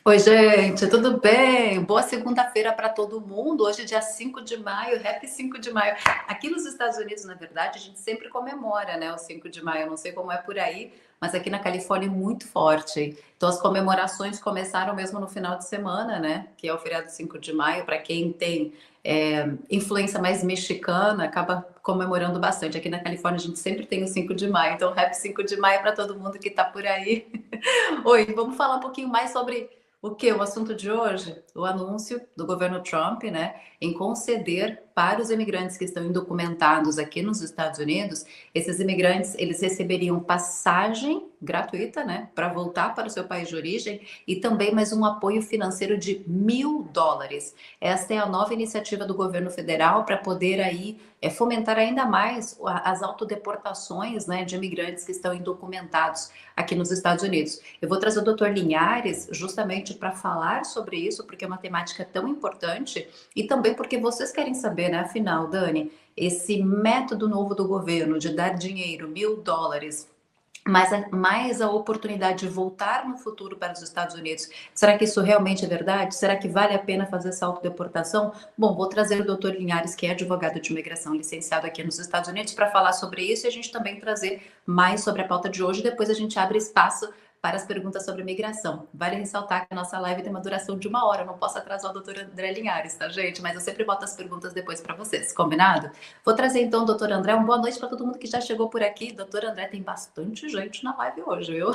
Oi, gente, tudo bem? Boa segunda-feira para todo mundo. Hoje, dia 5 de maio, Happy 5 de maio. Aqui nos Estados Unidos, na verdade, a gente sempre comemora, né, o 5 de maio. Eu não sei como é por aí, mas aqui na Califórnia é muito forte. Então, as comemorações começaram mesmo no final de semana, né, que é o feriado 5 de maio. Para quem tem influência mais mexicana, acaba comemorando bastante. Aqui na Califórnia, a gente sempre tem o 5 de maio. Então, Happy 5 de maio para todo mundo que está por aí. Oi, vamos falar um pouquinho mais sobre o que? O assunto de hoje? O anúncio do governo Trump, né, em conceder para os imigrantes que estão indocumentados aqui nos Estados Unidos, esses imigrantes, eles receberiam passagem gratuita, né, para voltar para o seu país de origem e também mais um apoio financeiro de $1.000. Esta é a nova iniciativa do governo federal para poder aí fomentar ainda mais as autodeportações, né, de imigrantes que estão indocumentados aqui nos Estados Unidos. Eu vou trazer o Dr. Linhares justamente para falar sobre isso, porque é uma temática tão importante e também porque vocês querem saber, né? Afinal, Dani, esse método novo do governo de dar dinheiro, $1.000, mais a oportunidade de voltar no futuro para os Estados Unidos. Será que isso realmente é verdade? Será que vale a pena fazer essa autodeportação? Bom, vou trazer o doutor Linhares, que é advogado de imigração licenciado aqui nos Estados Unidos, para falar sobre isso e a gente também trazer mais sobre a pauta de hoje. Depois a gente abre espaço para as perguntas sobre migração. Vale ressaltar que a nossa live tem uma duração de 1 hora. Eu não posso atrasar o doutor André Linhares, tá, gente? Mas eu sempre boto as perguntas depois para vocês, combinado? Vou trazer então o doutor André. Uma boa noite para todo mundo que já chegou por aqui. Doutor André, tem bastante gente na live hoje, viu?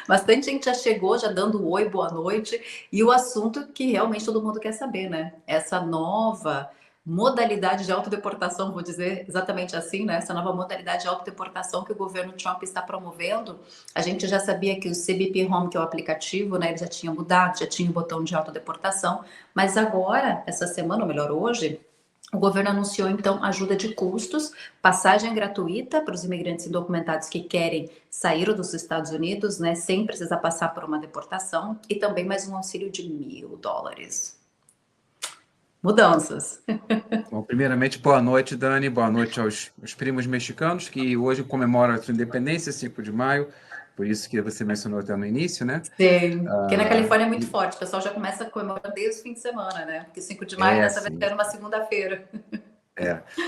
Bastante gente já chegou, já dando oi, boa noite. E o assunto que realmente todo mundo quer saber, né? Essa nova modalidade de autodeportação, vou dizer exatamente assim, né? Essa nova modalidade de autodeportação que o governo Trump está promovendo. A gente já sabia que o CBP Home, que é o aplicativo, né, ele já tinha mudado, já tinha o botão de autodeportação, mas agora, essa semana, ou melhor, hoje, o governo anunciou, então, ajuda de custos, passagem gratuita para os imigrantes indocumentados que querem sair dos Estados Unidos, né, sem precisar passar por uma deportação, e também mais um auxílio de $1.000. Mudanças. Bom, primeiramente, boa noite, Dani. Boa noite aos primos mexicanos, que hoje comemoram a sua independência, 5 de maio, por isso que você mencionou até no início, né? Sim, porque na Califórnia é muito forte, o pessoal já começa a comemorar desde o fim de semana, né? Porque 5 de maio, dessa vez, sim. era uma segunda-feira.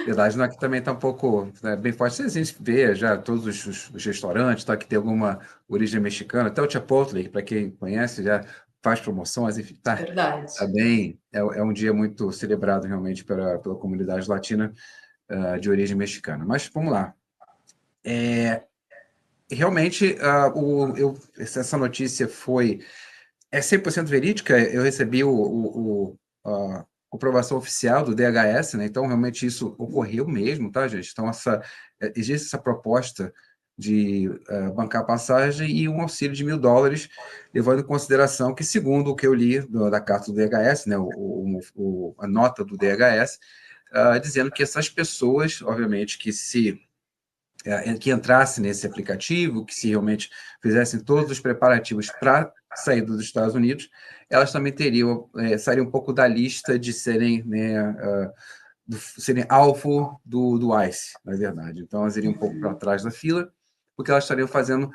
Verdade, não, aqui também está um pouco bem forte. A gente vê já todos os restaurantes, tá, que tem alguma origem mexicana, até o Chipotle, para quem conhece, já faz promoções, enfim, Verdade. tá bem. É um dia muito celebrado realmente pela comunidade latina de origem mexicana. Mas vamos lá. Realmente, essa notícia é 100% verídica. Eu recebi a comprovação oficial do DHS, né? Então, realmente, isso ocorreu mesmo, tá, gente? Então, existe essa proposta de bancar a passagem e um auxílio de $1.000, levando em consideração que, segundo o que eu li da carta do DHS, né, a nota do DHS, dizendo que essas pessoas, obviamente, que entrassem nesse aplicativo, que se realmente fizessem todos os preparativos para sair dos Estados Unidos, elas também sariam um pouco da lista de serem, né, serem alvo do ICE, na verdade. Então, elas iriam um pouco para trás da fila, porque elas estariam fazendo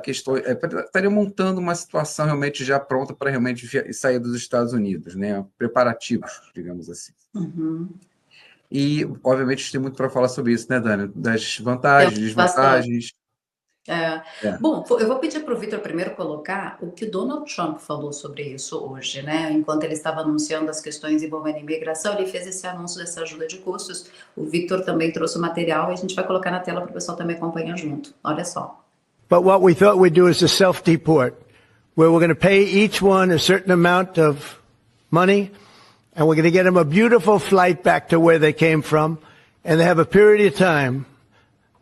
questões, estariam montando uma situação realmente já pronta para realmente sair dos Estados Unidos, né, preparativos, digamos assim. Uhum. E, obviamente, tem muito para falar sobre isso, né, Dani? Das vantagens, desvantagens. Bom, eu vou pedir para o Vitor primeiro colocar o que o Donald Trump falou sobre isso hoje, né? Enquanto ele estava anunciando as questões envolvendo imigração, ele fez esse anúncio dessa ajuda de custos. O Vitor também trouxe o material e a gente vai colocar na tela para o pessoal também acompanhar junto. Olha só. But what we thought we'd do is a self-deport, where we're going to pay each one a certain amount of money, and we're going to get them a beautiful flight back to where they came from, and they have a period of time.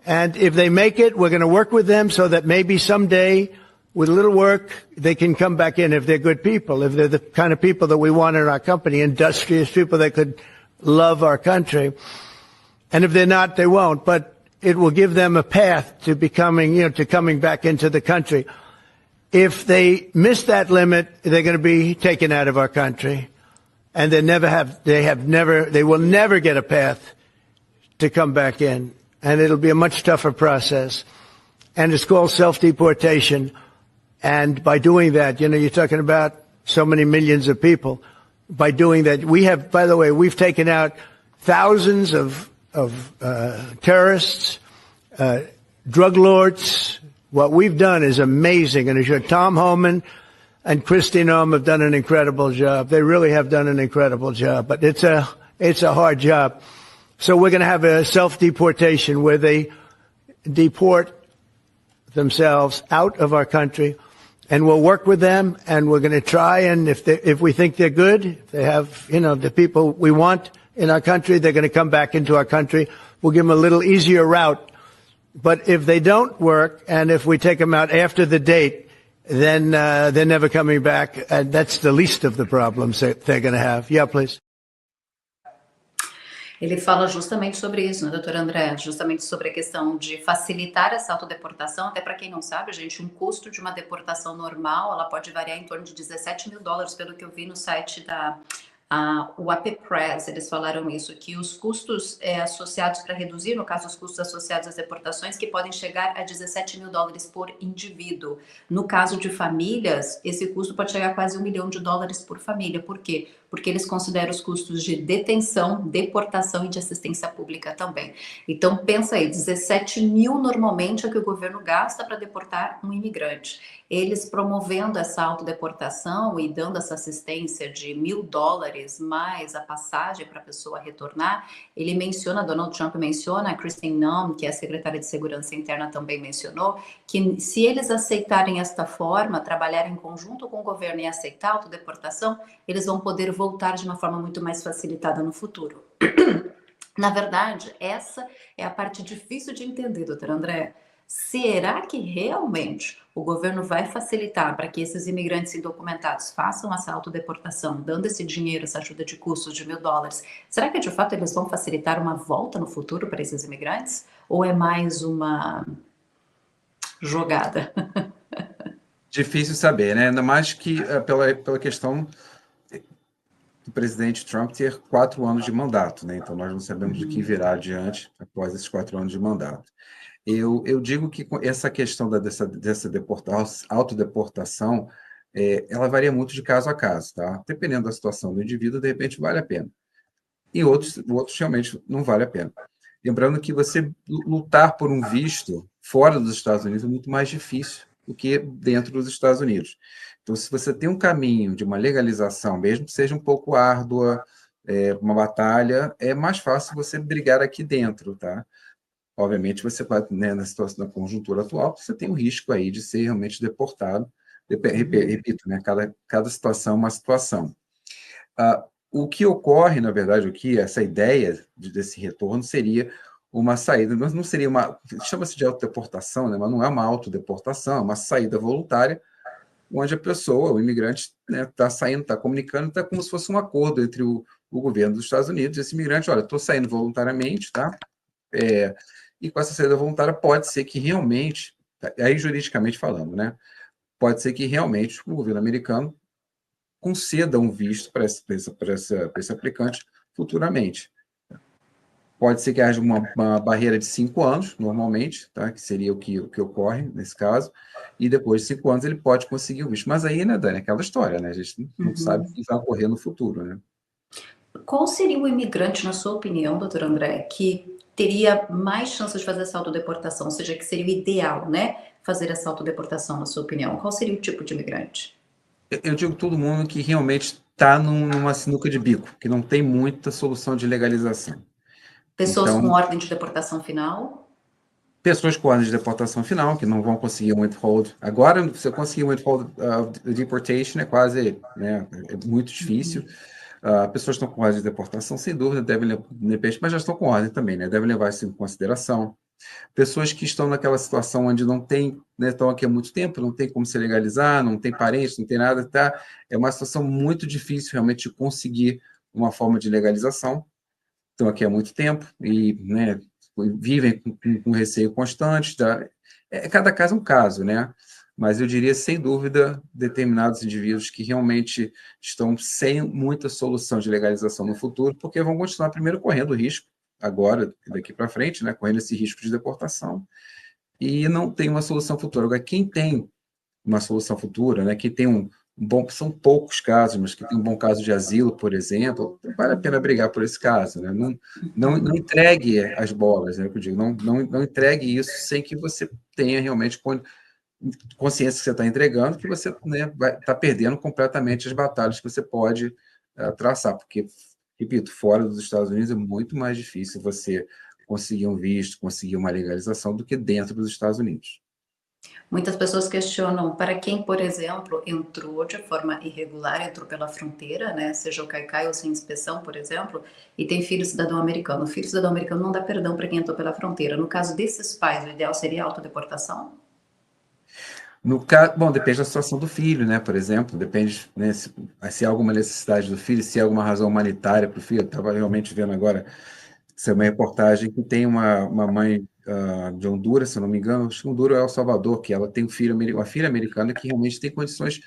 And if they make it, we're going to work with them so that maybe someday, with a little work, they can come back in if they're good people, if they're the kind of people that we want in our company, industrious people that could love our country. And if they're not, they won't. But it will give them a path to becoming, to coming back into the country. If they miss that limit, they're going to be taken out of our country. And they will never get a path to come back in. And it'll be a much tougher process. And it's called self-deportation. And by doing that, you're talking about so many millions of people by doing that. We have, by the way, we've taken out thousands of terrorists, drug lords. What we've done is amazing. And I'm sure Tom Homan and Kristi Noem have done an incredible job. They really have done an incredible job. But it's a hard job. So we're going to have a self-deportation where they deport themselves out of our country, and we'll work with them, and we're going to try, and if we think they're good, if they have, the people we want in our country, they're going to come back into our country. We'll give them a little easier route. But if they don't work, and if we take them out after the date, then they're never coming back, and that's the least of the problems that they're going to have. Yeah, please. Ele fala justamente sobre isso, né, doutor André? Justamente sobre a questão de facilitar essa autodeportação. Até para quem não sabe, gente, um custo de uma deportação normal, ela pode variar em torno de $17 mil, pelo que eu vi no site da UAP Press. Eles falaram isso, que os custos associados para reduzir, no caso, os custos associados às deportações, que podem chegar a $17 mil por indivíduo. No caso de famílias, esse custo pode chegar a quase $1 milhão por família. Por quê? Porque eles consideram os custos de detenção, deportação e de assistência pública também. Então, pensa aí, 17 mil normalmente é que o governo gasta para deportar um imigrante. Eles promovendo essa autodeportação e dando essa assistência de $1.000 mais a passagem para a pessoa retornar, ele menciona, Donald Trump menciona, a Kristi Noem, que é a secretária de Segurança Interna, também mencionou, que se eles aceitarem esta forma, trabalhar em conjunto com o governo e aceitar a autodeportação, eles vão poder voltar de uma forma muito mais facilitada no futuro. Na verdade, essa é a parte difícil de entender, doutor André. Será que realmente o governo vai facilitar para que esses imigrantes indocumentados façam essa autodeportação, dando esse dinheiro, essa ajuda de custos de $1.000? Será que de fato eles vão facilitar uma volta no futuro para esses imigrantes? Ou é mais uma jogada? Difícil saber, né? Ainda mais que pela questão do presidente Trump ter 4 anos de mandato, né? Então nós não sabemos o que virá adiante após esses 4 anos de mandato. Eu digo que essa questão dessa autodeportação, ela varia muito de caso a caso, tá? Dependendo da situação do indivíduo, de repente vale a pena. E outros realmente não vale a pena. Lembrando que você lutar por um visto fora dos Estados Unidos é muito mais difícil do que dentro dos Estados Unidos. Então, se você tem um caminho de uma legalização, mesmo que seja um pouco árdua, uma batalha, é mais fácil você brigar aqui dentro, tá? Obviamente, você vai, né, na situação, na conjuntura atual, você tem um risco aí de ser realmente deportado. Repito, né, cada situação é uma situação. O que ocorre, na verdade, essa ideia desse retorno seria uma saída, mas não seria chama-se de autodeportação, né, mas não é uma autodeportação, é uma saída voluntária, onde a pessoa, o imigrante, está saindo, está comunicando, está como se fosse um acordo entre o governo dos Estados Unidos e esse imigrante, olha, estou saindo voluntariamente, tá? E com essa saída voluntária pode ser que realmente, aí juridicamente falando, né, pode ser que realmente o governo americano conceda um visto para esse aplicante futuramente. Pode ser que haja uma barreira de 5 anos, normalmente, tá? Que seria o que ocorre nesse caso, e depois de 5 anos ele pode conseguir o visto. Mas aí, né, Dani, aquela história, né? A gente não sabe o que vai ocorrer no futuro, né? Qual seria o imigrante, na sua opinião, doutor André, que teria mais chances de fazer essa autodeportação, ou seja, que seria o ideal, né, fazer essa autodeportação, na sua opinião? Qual seria o tipo de imigrante? Eu digo todo mundo que realmente está numa sinuca de bico, que não tem muita solução de legalização. Pessoas Então, com ordem de deportação final? Pessoas com ordem de deportação final, que não vão conseguir um withhold. Agora, você conseguir um withhold deportation é quase, né, é muito difícil. Pessoas que estão com ordem de deportação, sem dúvida, devem, mas já estão com ordem também, né, devem levar isso em consideração. Pessoas que estão naquela situação onde não tem, né, estão aqui há muito tempo, não tem como se legalizar, não tem parentes, não tem nada, tá? É uma situação muito difícil realmente de conseguir uma forma de legalização. Estão aqui há muito tempo e, né, vivem com receio constante. Cada caso é um caso, né? Mas eu diria, sem dúvida, determinados indivíduos que realmente estão sem muita solução de legalização no futuro, porque vão continuar primeiro correndo risco, agora, daqui para frente, né, correndo esse risco de deportação, e não tem uma solução futura. Agora, quem tem uma solução futura, né, quem tem um são poucos casos, mas que tem um bom caso de asilo, por exemplo, vale a pena brigar por esse caso, né? Não entregue as bolas, né? Que eu digo, não entregue isso sem que você tenha realmente consciência que você está entregando, que você, né, vai estar perdendo completamente as batalhas que você pode traçar, porque, repito, fora dos Estados Unidos é muito mais difícil você conseguir um visto, conseguir uma legalização do que dentro dos Estados Unidos. Muitas pessoas questionam para quem, por exemplo, entrou de forma irregular, entrou pela fronteira, né, seja o caicai ou sem inspeção, por exemplo, e tem filho cidadão americano. O filho cidadão americano não dá perdão para quem entrou pela fronteira. No caso desses pais, o ideal seria a autodeportação? No caso, bom, depende da situação do filho, né? Por exemplo, depende, né, se há alguma necessidade do filho, se há alguma razão humanitária para o filho. Eu estava realmente vendo agora, isso é uma reportagem que tem uma mãe de Honduras, se eu não me engano, acho que Honduras é El Salvador, que ela tem um filho, uma filha americana que realmente tem condições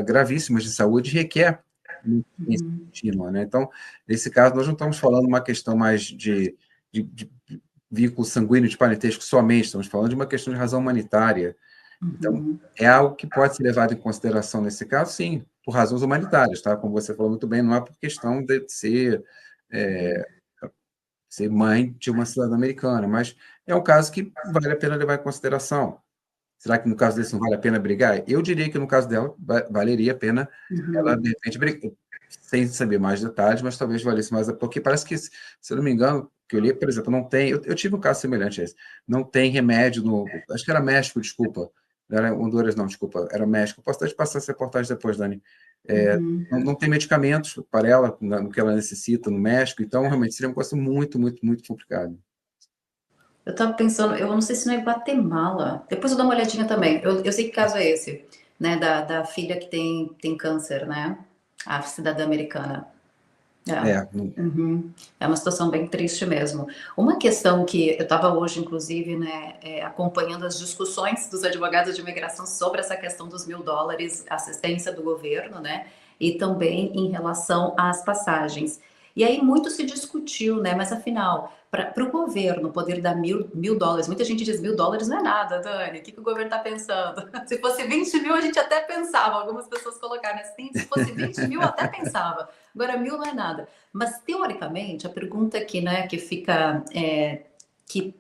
gravíssimas de saúde e requer assistência contínua, né? Então, nesse caso, nós não estamos falando de uma questão mais de vínculo sanguíneo de parentesco somente, estamos falando de uma questão de razão humanitária. Então, é algo que pode ser levado em consideração nesse caso, sim, por razões humanitárias, tá? Como você falou muito bem, não é por questão de ser mãe de uma cidadã americana, mas é um caso que vale a pena levar em consideração. Será que no caso desse não vale a pena brigar? Eu diria que no caso dela valeria a pena ela, de repente, brigar, sem saber mais detalhes, mas talvez valesse mais, porque parece que, se eu não me engano, que eu li, por exemplo, não tem, eu tive um caso semelhante a esse, não tem remédio acho que era México, desculpa, não era Honduras, não, desculpa, era México, posso até te passar essa reportagem depois, Dani. Não tem medicamentos para ela, no que ela necessita no México, então realmente seria uma coisa muito, muito, muito complicada. Eu tava pensando, eu não sei se não é Guatemala. Depois eu dou uma olhadinha também. Eu sei que caso é esse, né? Da filha que tem câncer, né? A cidadã americana. É, É uma situação bem triste mesmo. Uma questão que eu estava hoje, inclusive, né, acompanhando as discussões dos advogados de imigração sobre essa questão dos $1.000, assistência do governo, né, e também em relação às passagens. E aí muito se discutiu, né, mas afinal, para o governo poder dar $1.000, muita gente diz $1.000 não é nada, Dani, o que o governo está pensando? Se fosse 20 mil, a gente até pensava, algumas pessoas colocaram assim, se fosse 20 mil, até pensava. Agora, 1.000 não é nada. Mas, teoricamente, a pergunta que, né, que fica, que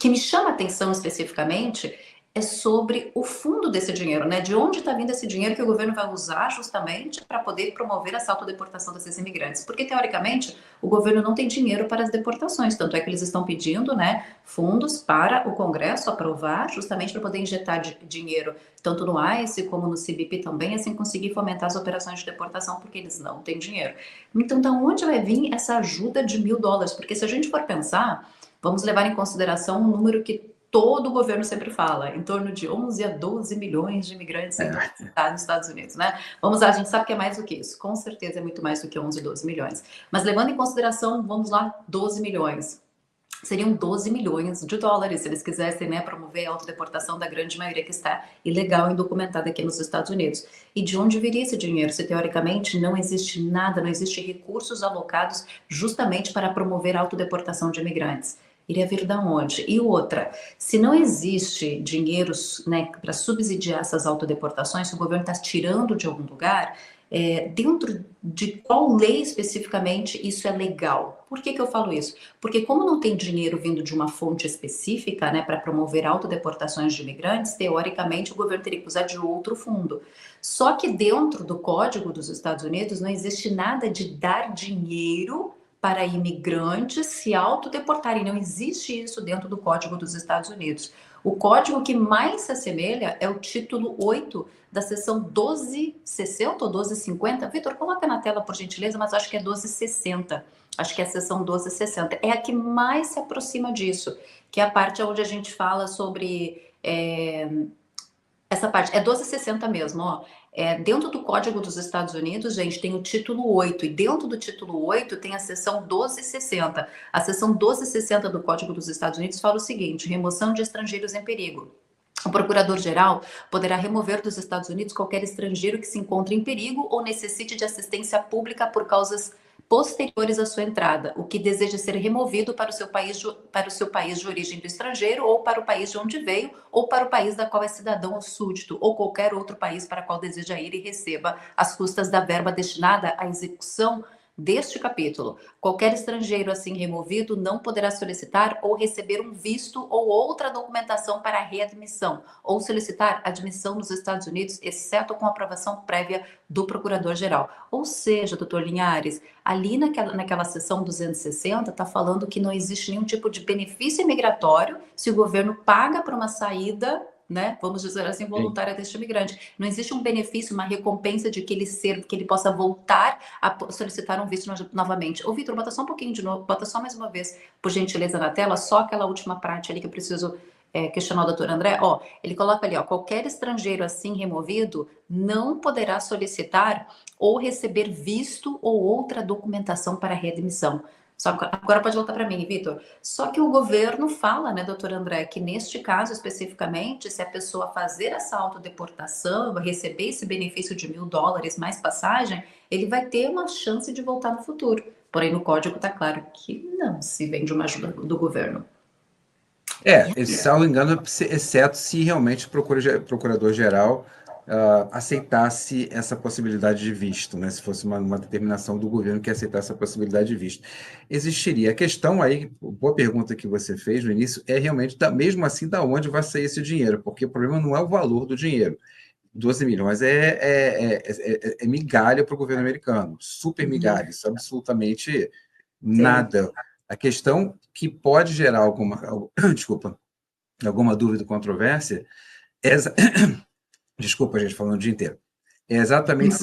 me chama a atenção especificamente é sobre o fundo desse dinheiro, né? De onde está vindo esse dinheiro que o governo vai usar justamente para poder promover essa autodeportação desses imigrantes? Porque, teoricamente, o governo não tem dinheiro para as deportações, tanto é que eles estão pedindo, né, fundos para o Congresso aprovar, justamente para poder injetar dinheiro tanto no ICE como no CBP também, assim conseguir fomentar as operações de deportação, porque eles não têm dinheiro. Então, da onde vai vir essa ajuda de $1.000? Porque se a gente for pensar, vamos levar em consideração um número que todo o governo sempre fala, em torno de 11 a 12 milhões de imigrantes nos Estados Unidos, né? Vamos lá, a gente sabe que é mais do que isso, com certeza é muito mais do que 11, 12 milhões. Mas levando em consideração, vamos lá, 12 milhões. Seriam 12 milhões de dólares se eles quisessem, né, promover a autodeportação da grande maioria que está ilegal e indocumentada aqui nos Estados Unidos. E de onde viria esse dinheiro? Se teoricamente não existe nada, não existe recursos alocados justamente para promover a autodeportação de imigrantes. Iria vir da onde? E outra, se não existe dinheiro, né, para subsidiar essas autodeportações, se o governo está tirando de algum lugar, dentro de qual lei especificamente isso é legal? Por que eu falo isso? Porque como não tem dinheiro vindo de uma fonte específica, né, para promover autodeportações de imigrantes, teoricamente o governo teria que usar de outro fundo. Só que dentro do Código dos Estados Unidos não existe nada de dar dinheiro para imigrantes se autodeportarem. Não existe isso dentro do Código dos Estados Unidos. O código que mais se assemelha é o título 8 da seção 1260 ou 1250. Vitor, coloca na tela, por gentileza, mas acho que é 1260. Acho que é a seção 1260. É a que mais se aproxima disso, que é a parte onde a gente fala sobre... essa parte, é 1260 mesmo, ó. Dentro do Código dos Estados Unidos, gente, tem o título 8, e dentro do título 8 tem a seção 1260. A seção 1260 do Código dos Estados Unidos fala o seguinte: remoção de estrangeiros em perigo. O procurador-geral poderá remover dos Estados Unidos qualquer estrangeiro que se encontre em perigo ou necessite de assistência pública por causas posteriores à sua entrada, o que deseja ser removido para o seu país de origem do estrangeiro, ou para o país de onde veio, ou para o país da qual é cidadão ou súdito, ou qualquer outro país para qual deseja ir e receba as custas da verba destinada à execução deste capítulo. Qualquer estrangeiro assim removido não poderá solicitar ou receber um visto ou outra documentação para readmissão, ou solicitar admissão nos Estados Unidos, exceto com aprovação prévia do Procurador-Geral. Ou seja, doutor Linhares, ali naquela seção 260 está falando que não existe nenhum tipo de benefício imigratório se o governo paga para uma saída, né, vamos dizer assim, voluntária deste imigrante. Não existe um benefício, uma recompensa de que ele possa voltar a solicitar um visto novamente. Ô, Vitor, bota só um pouquinho de novo, bota só mais uma vez, por gentileza, na tela, só aquela última parte ali que eu preciso questionar o doutor André. Ó, ele coloca ali, ó, qualquer estrangeiro assim removido não poderá solicitar ou receber visto ou outra documentação para readmissão. Só que agora pode voltar para mim, Vitor. Só que o governo fala, né, doutor André, que neste caso especificamente, se a pessoa fazer essa autodeportação, receber esse benefício de $1.000 mais passagem, ele vai ter uma chance de voltar no futuro. Porém, no código está claro que não se vende uma ajuda do governo. Salvo engano, exceto se realmente o procurador-geral aceitasse essa possibilidade de visto, né? Se fosse uma determinação do governo que aceitasse essa possibilidade de visto. Existiria. A questão aí, boa pergunta que você fez no início, é realmente, mesmo assim, da onde vai sair esse dinheiro, porque o problema não é o valor do dinheiro. 12 milhões é migalha para o governo americano, super migalha, isso é absolutamente nada. A questão que pode gerar alguma dúvida, controvérsia, desculpa, gente, falando o dia inteiro, é exatamente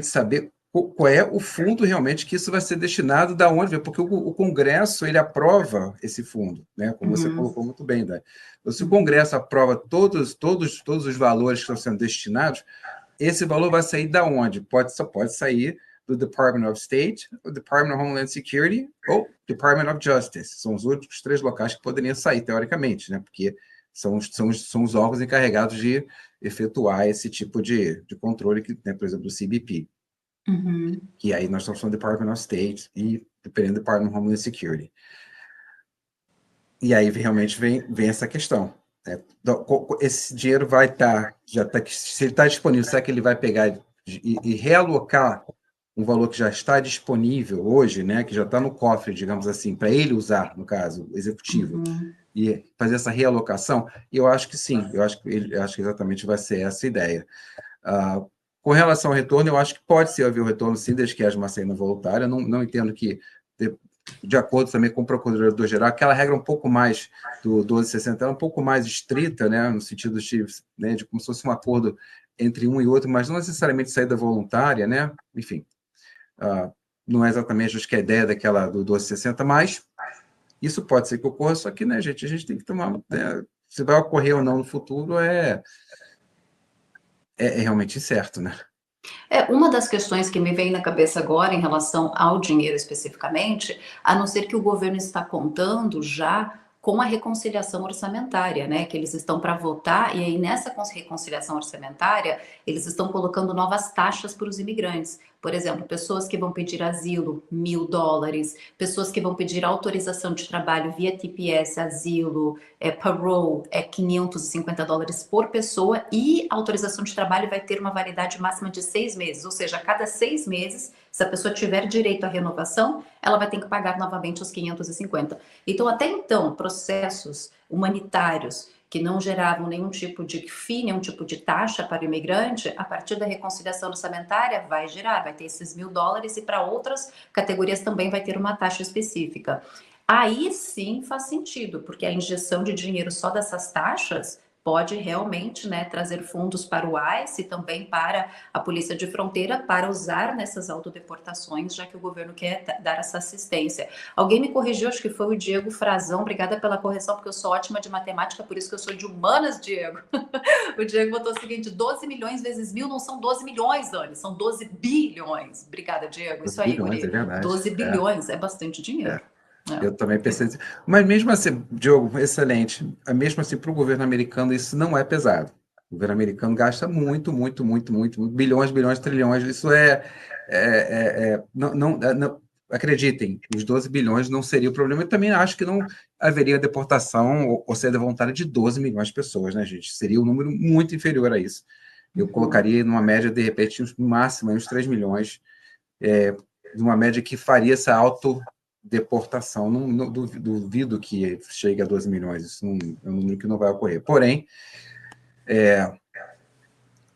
saber qual é o fundo realmente que isso vai ser destinado, da onde veio, porque o Congresso, ele aprova esse fundo, né? Como você colocou muito bem, né? Então, se o Congresso aprova todos os valores que estão sendo destinados, esse valor vai sair da onde? Só pode sair do Department of State, o Department of Homeland Security ou Department of Justice. São os únicos 3 locais que poderiam sair, teoricamente, né? Porque são os órgãos encarregados de efetuar esse tipo de controle, que, né, por exemplo, do CBP. Que aí nós estamos falando do Department of State e, dependendo do Department of Homeland Security. E aí realmente vem essa questão. Né? Esse dinheiro vai estar, se ele está disponível, será que ele vai pegar e realocar um valor que já está disponível hoje, né, que já está no cofre, digamos assim, para ele usar, no caso, o executivo, e fazer essa realocação? Eu acho que sim, eu acho que exatamente vai ser essa a ideia. Com relação ao retorno, eu acho que pode ser haver o retorno, sim, desde que haja uma saída voluntária. Não entendo que, de acordo também com o Procurador-Geral, aquela regra um pouco mais do 1260 é um pouco mais estrita, né, no sentido de como se fosse um acordo entre um e outro, mas não necessariamente saída voluntária, né? Enfim, não é exatamente, acho que a ideia daquela do 1260, mas isso pode ser que ocorra, só que, né, gente, a gente tem que tomar, se vai ocorrer ou não no futuro é realmente incerto, né? Uma das questões que me vem na cabeça agora em relação ao dinheiro especificamente, a não ser que o governo está contando já com a reconciliação orçamentária, né, que eles estão para votar, e aí nessa reconciliação orçamentária, eles estão colocando novas taxas para os imigrantes. Por exemplo, pessoas que vão pedir asilo, $1.000, pessoas que vão pedir autorização de trabalho via TPS, asilo, parole, $550 por pessoa, e a autorização de trabalho vai ter uma validade máxima de 6 meses, ou seja, a cada 6 meses, se a pessoa tiver direito à renovação, ela vai ter que pagar novamente os 550. Então, até então, processos humanitários que não geravam nenhum tipo de FII, nenhum tipo de taxa para o imigrante, a partir da reconciliação orçamentária vai ter esses $1.000, e para outras categorias também vai ter uma taxa específica. Aí sim faz sentido, porque a injeção de dinheiro só dessas taxas pode realmente, né, trazer fundos para o ICE e também para a Polícia de Fronteira para usar nessas autodeportações, já que o governo quer dar essa assistência. Alguém me corrigiu, acho que foi o Diego Frazão, obrigada pela correção, porque eu sou ótima de matemática, por isso que eu sou de humanas, Diego. O Diego botou o seguinte: 12 milhões vezes 1.000 não são 12 milhões, Dani, são 12 bilhões. Obrigada, Diego. Isso aí, bilhões, Guri. é verdade. 12 bilhões é bastante dinheiro. Eu também pensei. Mas mesmo assim, Diogo, excelente. Mesmo assim, para o governo americano, isso não é pesado. O governo americano gasta muito, muito, muito, muito, muito, bilhões, bilhões, trilhões. Isso não, acreditem, os 12 bilhões não seria o problema. Eu também acho que não haveria deportação ou saída voluntária de 12 milhões de pessoas, né, gente? Seria um número muito inferior a isso. Eu colocaria numa média, de repente, no máximo, uns 3 milhões, numa média que faria essa autodeportação. Não duvido que chegue a 12 milhões. Isso é um número que não vai ocorrer. Porém,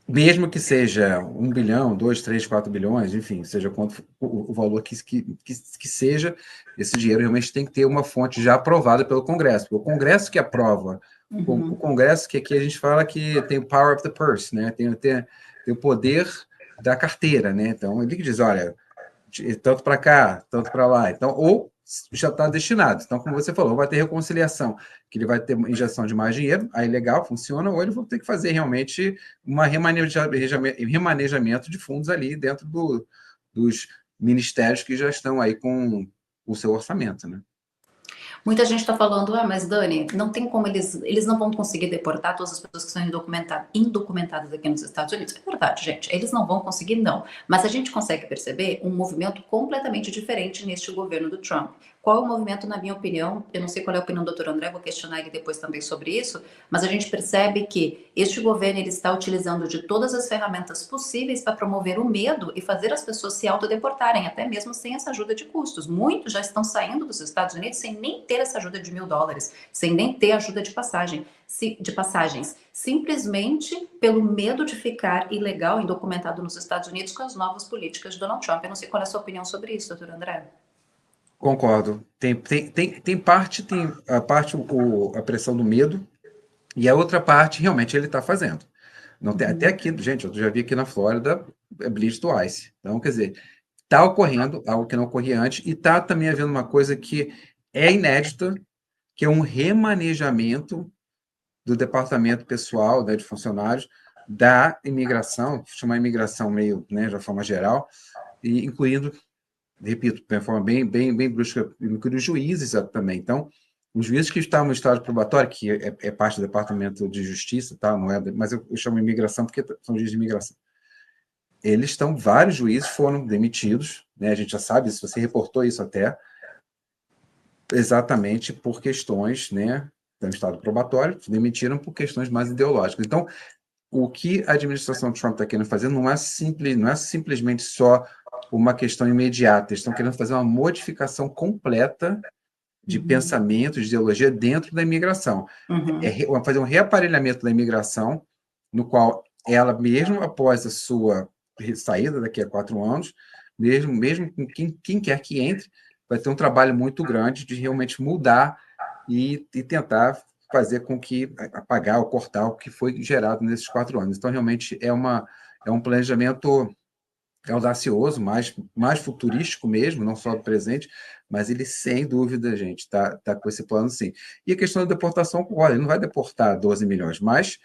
mesmo que seja 1 bilhão, 2, 3, 4 bilhões, enfim, seja quanto o valor que seja, esse dinheiro realmente tem que ter uma fonte já aprovada pelo Congresso. O Congresso que aprova, o Congresso que aqui a gente fala que tem o power of the purse, né? Tem o poder da carteira, né? Então, ele que diz, olha, tanto para cá, tanto para lá. Então, ou já está destinado. Então, como você falou, vai ter reconciliação, que ele vai ter uma injeção de mais dinheiro, aí legal, funciona, ou eles vão ter que fazer realmente um remanejamento de fundos ali dentro dos ministérios que já estão aí com o seu orçamento, né? Muita gente está falando, mas Dani, não tem como eles não vão conseguir deportar todas as pessoas que são indocumentadas aqui nos Estados Unidos. É verdade, gente, eles não vão conseguir, não. Mas a gente consegue perceber um movimento completamente diferente neste governo do Trump. Qual é o movimento, na minha opinião? Eu não sei qual é a opinião do Dr. André, vou questionar ele depois também sobre isso, mas a gente percebe que este governo ele está utilizando de todas as ferramentas possíveis para promover o medo e fazer as pessoas se autodeportarem, até mesmo sem essa ajuda de custos. Muitos já estão saindo dos Estados Unidos sem nem ter essa ajuda de $1.000, sem nem ter ajuda de passagens, simplesmente pelo medo de ficar ilegal, indocumentado nos Estados Unidos com as novas políticas de Donald Trump. Eu não sei qual é a sua opinião sobre isso, doutor André. Concordo. Tem a pressão do medo, e a outra parte, realmente, ele está fazendo. Não tem, até aqui, gente, eu já vi aqui na Flórida, bleach do ICE. Então, quer dizer, está ocorrendo algo que não ocorria antes, e está também havendo uma coisa que é inédita, que é um remanejamento do departamento pessoal, né, de funcionários, da imigração, chama imigração meio, né, de uma forma geral, e incluindo, repito, de uma forma bem brusca, incluindo os juízes também. Então, os juízes que estavam no estágio probatório, que é parte do Departamento de Justiça, tá? Não é, mas eu chamo imigração porque são juízes de imigração. Vários juízes foram demitidos, né? A gente já sabe isso, você reportou isso até, exatamente por questões, né, do estado probatório, demitiram por questões mais ideológicas. Então, o que a administração Trump está querendo fazer não é simplesmente só uma questão imediata, eles estão querendo fazer uma modificação completa de pensamento, de ideologia dentro da imigração. Fazer um reaparelhamento da imigração, no qual ela, mesmo após a sua saída daqui a 4 anos, mesmo com quem quer que entre, vai ter um trabalho muito grande de realmente mudar e tentar fazer com que apagar ou cortar o que foi gerado nesses 4 anos. Então, realmente, é um planejamento audacioso, mais futurístico mesmo, não só do presente, mas ele, sem dúvida, gente, está com esse plano, sim. E a questão da deportação, olha, ele não vai deportar 12 milhões, mas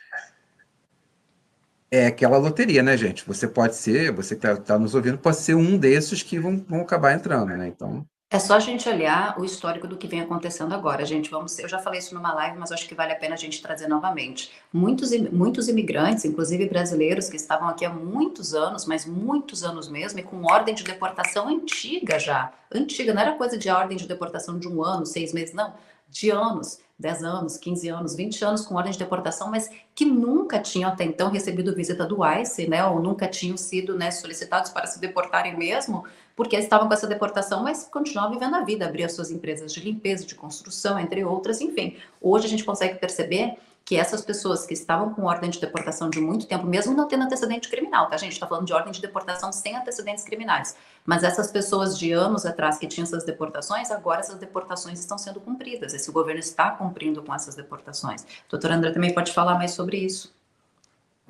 é aquela loteria, né, gente? Você pode ser, você que está nos ouvindo, pode ser um desses que vão acabar entrando, né? Então... É só a gente olhar o histórico do que vem acontecendo agora, gente. Eu já falei isso numa live, mas acho que vale a pena a gente trazer novamente. Muitos imigrantes, inclusive brasileiros, que estavam aqui há muitos anos, mas muitos anos mesmo, e com ordem de deportação antiga já. Antiga, não era coisa de ordem de deportação de 1 ano, 6 meses, não. De anos, 10 anos, 15 anos, 20 anos com ordem de deportação, mas que nunca tinham até então recebido visita do ICE, né, ou nunca tinham sido, né, solicitados para se deportarem mesmo, porque estavam com essa deportação, mas continuavam vivendo a vida, abriam suas empresas de limpeza, de construção, entre outras, enfim. Hoje a gente consegue perceber que essas pessoas que estavam com ordem de deportação de muito tempo, mesmo não tendo antecedente criminal, tá, gente? Está falando de ordem de deportação sem antecedentes criminais. Mas essas pessoas de anos atrás que tinham essas deportações, agora essas deportações estão sendo cumpridas. Esse governo está cumprindo com essas deportações. Doutor André também pode falar mais sobre isso.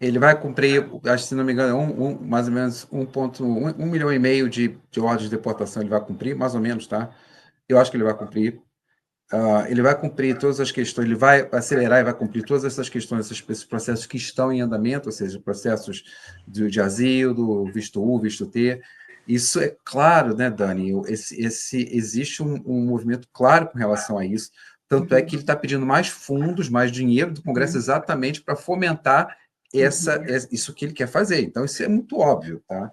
Ele vai cumprir, acho que se não me engano, mais ou menos 1,5 milhão de ordens de deportação ele vai cumprir, mais ou menos, tá? Eu acho que ele vai cumprir. Ele vai cumprir todas as questões, ele vai acelerar e vai cumprir todas essas questões, esses processos que estão em andamento, ou seja, processos de asilo, do visto U, visto T. Isso é claro, né, Dani? Existe um movimento claro com relação a isso, tanto é que ele está pedindo mais fundos, mais dinheiro do Congresso exatamente para fomentar isso que ele quer fazer. Então, isso é muito óbvio, tá?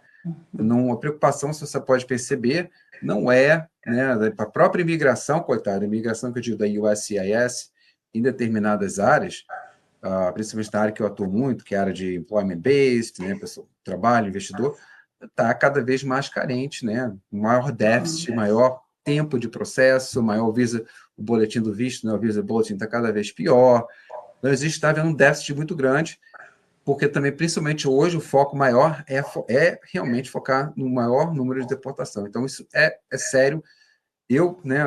Não, a preocupação, se você pode perceber, não é, né, a própria imigração, coitada, a imigração que eu digo da USCIS, em determinadas áreas, principalmente na área que eu atuo muito, que é a área de employment-based, né, pessoal, trabalho, investidor, está cada vez mais carente, né? Maior déficit, maior tempo de processo, maior o boletim do visto, né? O visa bulletin está cada vez pior. Então, está havendo um déficit muito grande, porque também, principalmente hoje, o foco maior é realmente focar no maior número de deportação. Então, isso é sério. Eu, né,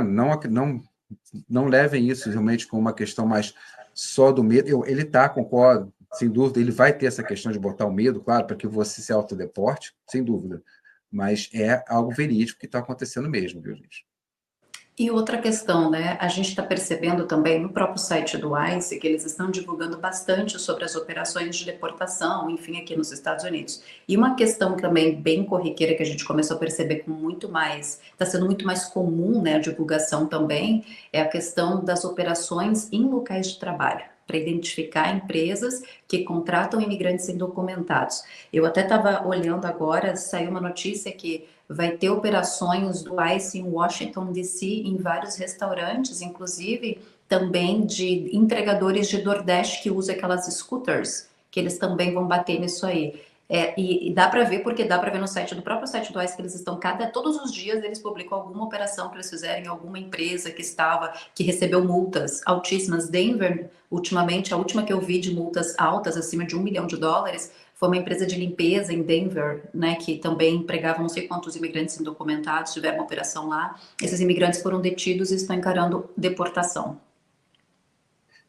não levem isso realmente como uma questão mais só do medo. Ele concordo, sem dúvida, ele vai ter essa questão de botar o medo, claro, para que você se autodeporte, sem dúvida. Mas é algo verídico que está acontecendo mesmo, viu, gente? E outra questão, né? A gente está percebendo também no próprio site do ICE que eles estão divulgando bastante sobre as operações de deportação, enfim, aqui nos Estados Unidos. E uma questão também bem corriqueira que a gente começou a perceber com muito mais, está sendo muito mais comum, né, a divulgação também, é a questão das operações em locais de trabalho, para identificar empresas que contratam imigrantes indocumentados. Eu até estava olhando agora, saiu uma notícia que vai ter operações do ICE em Washington, D.C., em vários restaurantes, inclusive também de entregadores de DoorDash que usam aquelas scooters, que eles também vão bater nisso aí. E dá para ver, porque dá para ver no site do próprio site do ICE que eles estão todos os dias eles publicam alguma operação que eles fizeram em alguma empresa que recebeu multas altíssimas. Denver, ultimamente, a última que eu vi de multas altas, acima de $1 milhão, foi uma empresa de limpeza em Denver, né, que também empregava não sei quantos imigrantes indocumentados, tiveram uma operação lá. Esses imigrantes foram detidos e estão encarando deportação.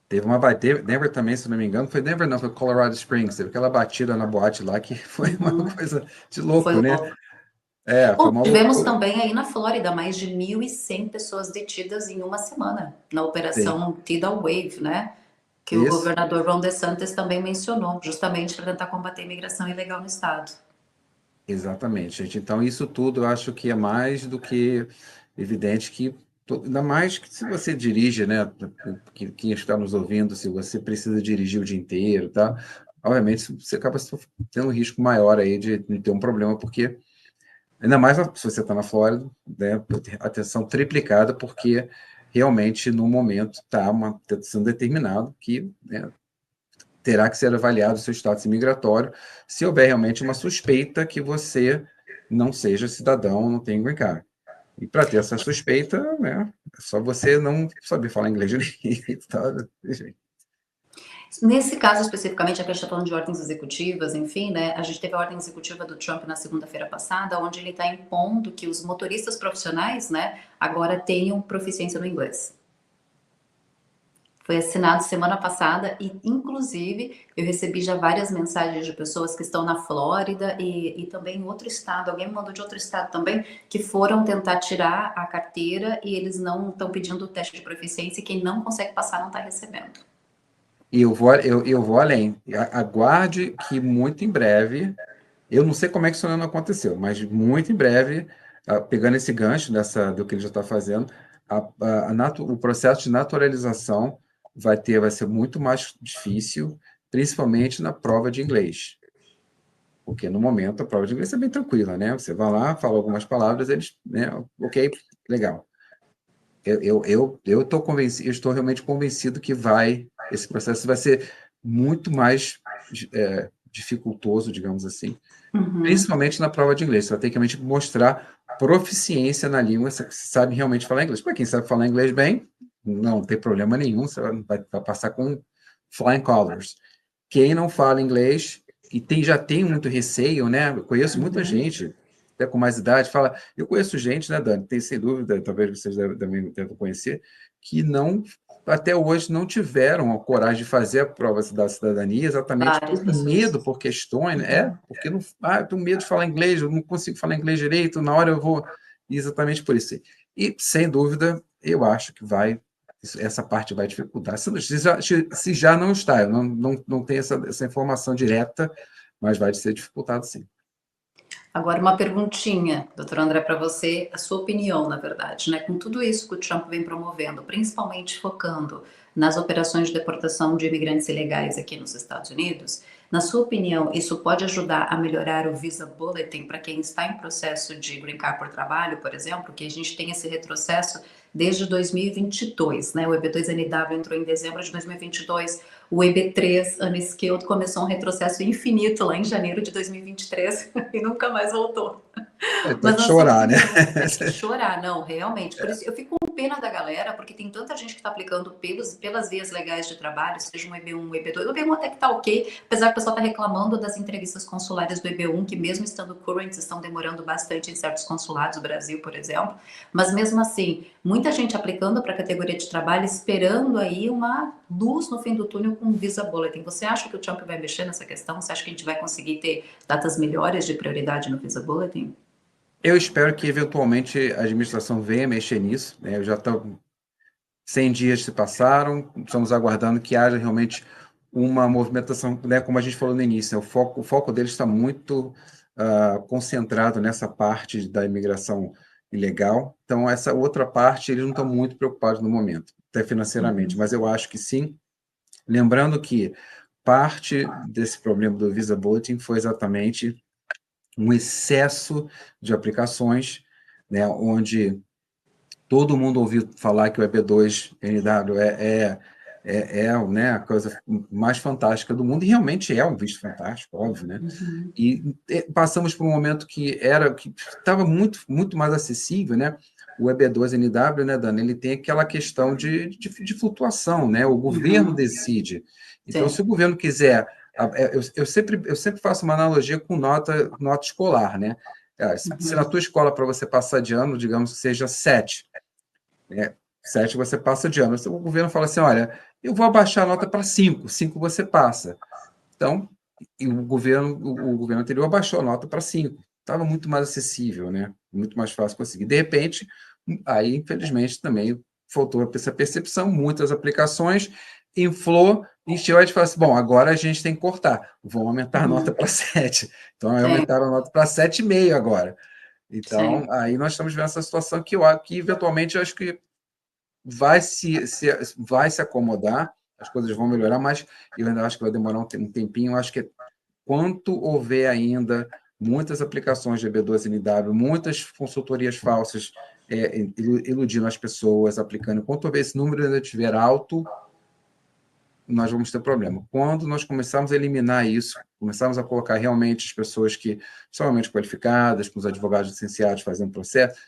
Denver também, se não me engano, foi Denver não, foi Colorado Springs, teve aquela batida na boate lá que foi uma coisa de louco, Foi né? louco. Foi uma Tivemos loucura. também aí na Flórida mais de 1.100 pessoas detidas em uma semana, na Sim, operação Tidal Wave, né? Que o isso. governador Ron DeSantis também mencionou, justamente para tentar combater a imigração ilegal no estado. Exatamente, gente. Então, isso tudo eu acho que é mais do que evidente que, ainda mais que se você dirige, né? Quem está nos ouvindo, se você precisa dirigir o dia inteiro, tá? Obviamente, você acaba tendo um risco maior aí de ter um problema, porque, ainda mais se você está na Flórida, né? Atenção triplicada, porque realmente, no momento, está sendo determinado que, né, terá que ser avaliado o seu status imigratório se houver realmente uma suspeita que você não seja cidadão, não tenha green card. E para ter essa suspeita, né, é só você não saber falar inglês direito. Tá? Nesse caso especificamente, a gente está falando de ordens executivas, enfim, né? A gente teve a ordem executiva do Trump na segunda-feira passada, onde ele está impondo que os motoristas profissionais, né, agora tenham proficiência no inglês. Foi assinado semana passada e, inclusive, eu recebi já várias mensagens de pessoas que estão na Flórida e também em outro estado. Alguém me mandou de outro estado também, que foram tentar tirar a carteira e eles não estão pedindo o teste de proficiência e quem não consegue passar não está recebendo. E eu vou além. Aguarde que muito em breve, eu não sei como é que isso não aconteceu, mas muito em breve, pegando esse gancho do que ele já está fazendo, o processo de naturalização vai ser muito mais difícil, principalmente na prova de inglês. Porque no momento a prova de inglês é bem tranquila, né? Você vai lá, fala algumas palavras, eles, né? Ok, legal. Eu estou convencido, eu estou realmente convencido que esse processo vai ser muito mais dificultoso, digamos assim, principalmente na prova de inglês. Você vai ter que realmente mostrar proficiência na língua, você sabe realmente falar inglês. Para quem sabe falar inglês bem, não tem problema nenhum, você vai passar com flying colors. Quem não fala inglês e já tem muito receio, né? Eu conheço muita gente, até com mais idade, eu conheço gente, né, Dani, tem sem dúvida, talvez vocês também devem conhecer, que até hoje não tiveram a coragem de fazer a prova da cidadania, exatamente Várias por pessoas. medo, por questões, né? Porque eu tenho medo de falar inglês, eu não consigo falar inglês direito, na hora eu vou, exatamente por isso. E, sem dúvida, eu acho que essa parte vai dificultar. Se já não está, eu não tenho essa informação direta, mas vai ser dificultado, sim. Agora, uma perguntinha, doutor André, para você, a sua opinião, na verdade, né? Com tudo isso que o Trump vem promovendo, principalmente focando nas operações de deportação de imigrantes ilegais aqui nos Estados Unidos, Na sua opinião, isso pode ajudar a melhorar o Visa Bulletin para quem está em processo de Green Card por trabalho, por exemplo, que a gente tem esse retrocesso desde 2022, né? O EB2NW entrou em dezembro de 2022, o EB3 Unskilled começou um retrocesso infinito lá em janeiro de 2023 e nunca mais voltou. Tem Mas que na sua chorar, né? opinião, é que chorar, não, realmente. Por isso eu fico com pena da galera, porque tem tanta gente que está aplicando pelas vias legais de trabalho, seja um EB1, um EB2. O EB1 até que tá ok, apesar que o pessoal está reclamando das entrevistas consulares do EB1, que mesmo estando current, estão demorando bastante em certos consulados do Brasil, por exemplo. Mas mesmo assim, muita gente aplicando para a categoria de trabalho, esperando aí uma luz no fim do túnel com o Visa Bulletin. Você acha que o Trump vai mexer nessa questão? Você acha que a gente vai conseguir ter datas melhores de prioridade no Visa Bulletin? Eu espero que eventualmente a administração venha mexer nisso, né? Eu já estou 100 dias se passaram, estamos aguardando que haja realmente uma movimentação, né? Como a gente falou no início, né? O foco deles está muito concentrado nessa parte da imigração ilegal. Então, essa outra parte eles não estão muito preocupados no momento, até financeiramente. Mas eu acho que sim. Lembrando que parte desse problema do Visa Bulletin foi exatamente um excesso de aplicações, né, onde todo mundo ouviu falar que o EB2NW né, a coisa mais fantástica do mundo, e realmente é um visto fantástico, óbvio, né? E passamos por um momento que estava muito mais acessível, né? O EB2NW, né, Dani, ele tem aquela questão de flutuação, né? O governo decide. Então, Sim. se o governo quiser... Eu sempre faço uma analogia com nota escolar, né? Se na tua escola, para você passar de ano, digamos que seja 7, né? 7 você passa de ano. O governo fala assim, olha, eu vou abaixar a nota para 5, 5 você passa. Então, e o governo anterior abaixou a nota para 5. Estava muito mais acessível, né? Muito mais fácil conseguir. De repente, aí, infelizmente, também faltou essa percepção, muitas aplicações, inflou, encheu, aí a gente falou assim, bom, agora a gente tem que cortar, vamos aumentar a nota para 7. Então, aí aumentaram a nota para 7,5 agora. Então, Sim. aí nós estamos vendo essa situação que eventualmente, eu acho que vai se acomodar, as coisas vão melhorar, mas eu ainda acho que vai demorar um tempinho. Eu acho que quanto houver ainda muitas aplicações de EB2NW, muitas consultorias falsas iludindo as pessoas, aplicando, enquanto houver esse número ainda estiver alto, nós vamos ter problema. Quando nós começarmos a eliminar isso, começarmos a colocar realmente as pessoas que são realmente qualificadas, com os advogados licenciados fazendo processo,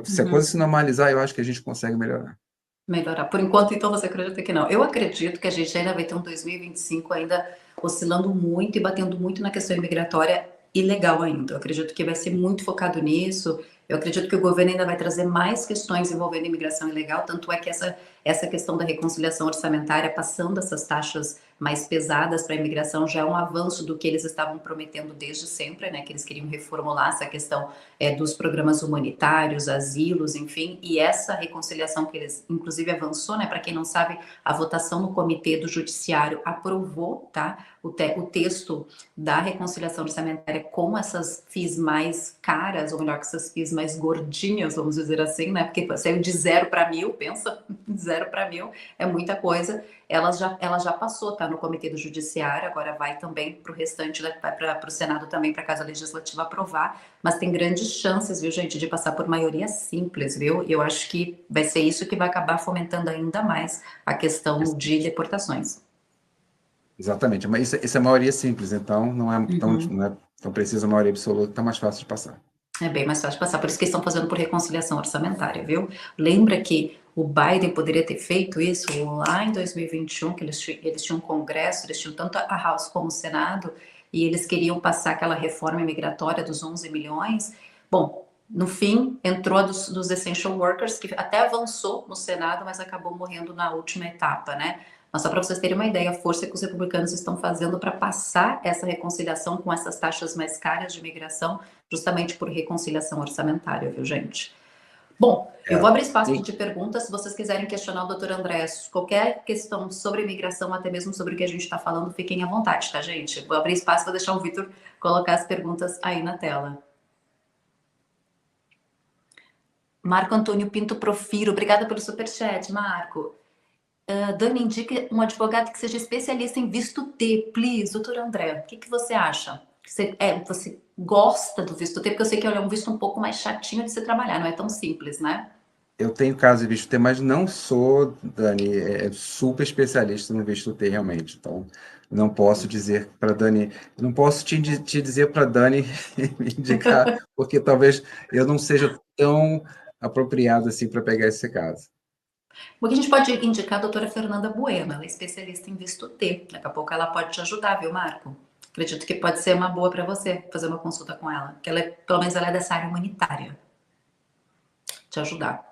se a coisa se normalizar, eu acho que a gente consegue melhorar. Melhorar. Por enquanto, então, você acredita que não? Eu acredito que a gente ainda vai ter um 2025 ainda oscilando muito e batendo muito na questão imigratória ilegal ainda. Eu acredito que vai ser muito focado nisso. Eu acredito que o governo ainda vai trazer mais questões envolvendo imigração ilegal, tanto é que essa questão da reconciliação orçamentária, passando essas taxas mais pesadas para a imigração, já é um avanço do que eles estavam prometendo desde sempre, né? Que eles queriam reformular essa questão dos programas humanitários, asilos, enfim, e essa reconciliação que eles, inclusive, avançou, né? Para quem não sabe, a votação no Comitê do Judiciário aprovou, tá? O texto da reconciliação orçamentária com essas FIIs mais caras, ou melhor, com essas FIIs mais gordinhas, vamos dizer assim, né? Porque saiu de 0 para 1.000, pensa, 0 para 1.000 é muita coisa. Ela já passou, tá? No Comitê do Judiciário, agora vai também para o restante, vai para o Senado também, para a Casa Legislativa aprovar, mas tem grandes chances, viu, gente, de passar por maioria simples, viu? Eu acho que vai ser isso que vai acabar fomentando ainda mais a questão de deportações. Exatamente, mas isso é maioria simples, então não é tão precisa a maioria absoluta, está mais fácil de passar. É bem mais fácil de passar, por isso que eles estão fazendo por reconciliação orçamentária, viu? Lembra que o Biden poderia ter feito isso lá em 2021, que eles tinham um congresso, eles tinham tanto a House como o Senado, e eles queriam passar aquela reforma imigratória dos 11 milhões. Bom, no fim, entrou a dos essential workers, que até avançou no Senado, mas acabou morrendo na última etapa, né? Mas só para vocês terem uma ideia, a força que os republicanos estão fazendo para passar essa reconciliação com essas taxas mais caras de imigração, justamente por reconciliação orçamentária, viu, gente? Bom, eu vou abrir espaço de perguntas, se vocês quiserem questionar o doutor André, qualquer questão sobre imigração, até mesmo sobre o que a gente está falando, fiquem à vontade, tá, gente? Vou abrir espaço, vou deixar o Vitor colocar as perguntas aí na tela. Marco Antônio Pinto Profiro, obrigada pelo superchat, Marco. Dani, indique um advogado que seja especialista em visto T, please. Doutor André, o que você acha? Você gosta do visto T? Porque eu sei que ele é um visto um pouco mais chatinho de se trabalhar, não é tão simples, né? Eu tenho caso de visto T, mas não sou, Dani, super especialista no visto T, realmente. Então, não posso dizer para Dani, não posso te dizer para Dani me indicar, porque talvez eu não seja tão apropriado assim para pegar esse caso. Porque a gente pode indicar a doutora Fernanda Bueno, ela é especialista em visto T. Daqui a pouco ela pode te ajudar, viu, Marco? Acredito que pode ser uma boa para você fazer uma consulta com ela, que pelo menos ela é dessa área humanitária. Te ajudar.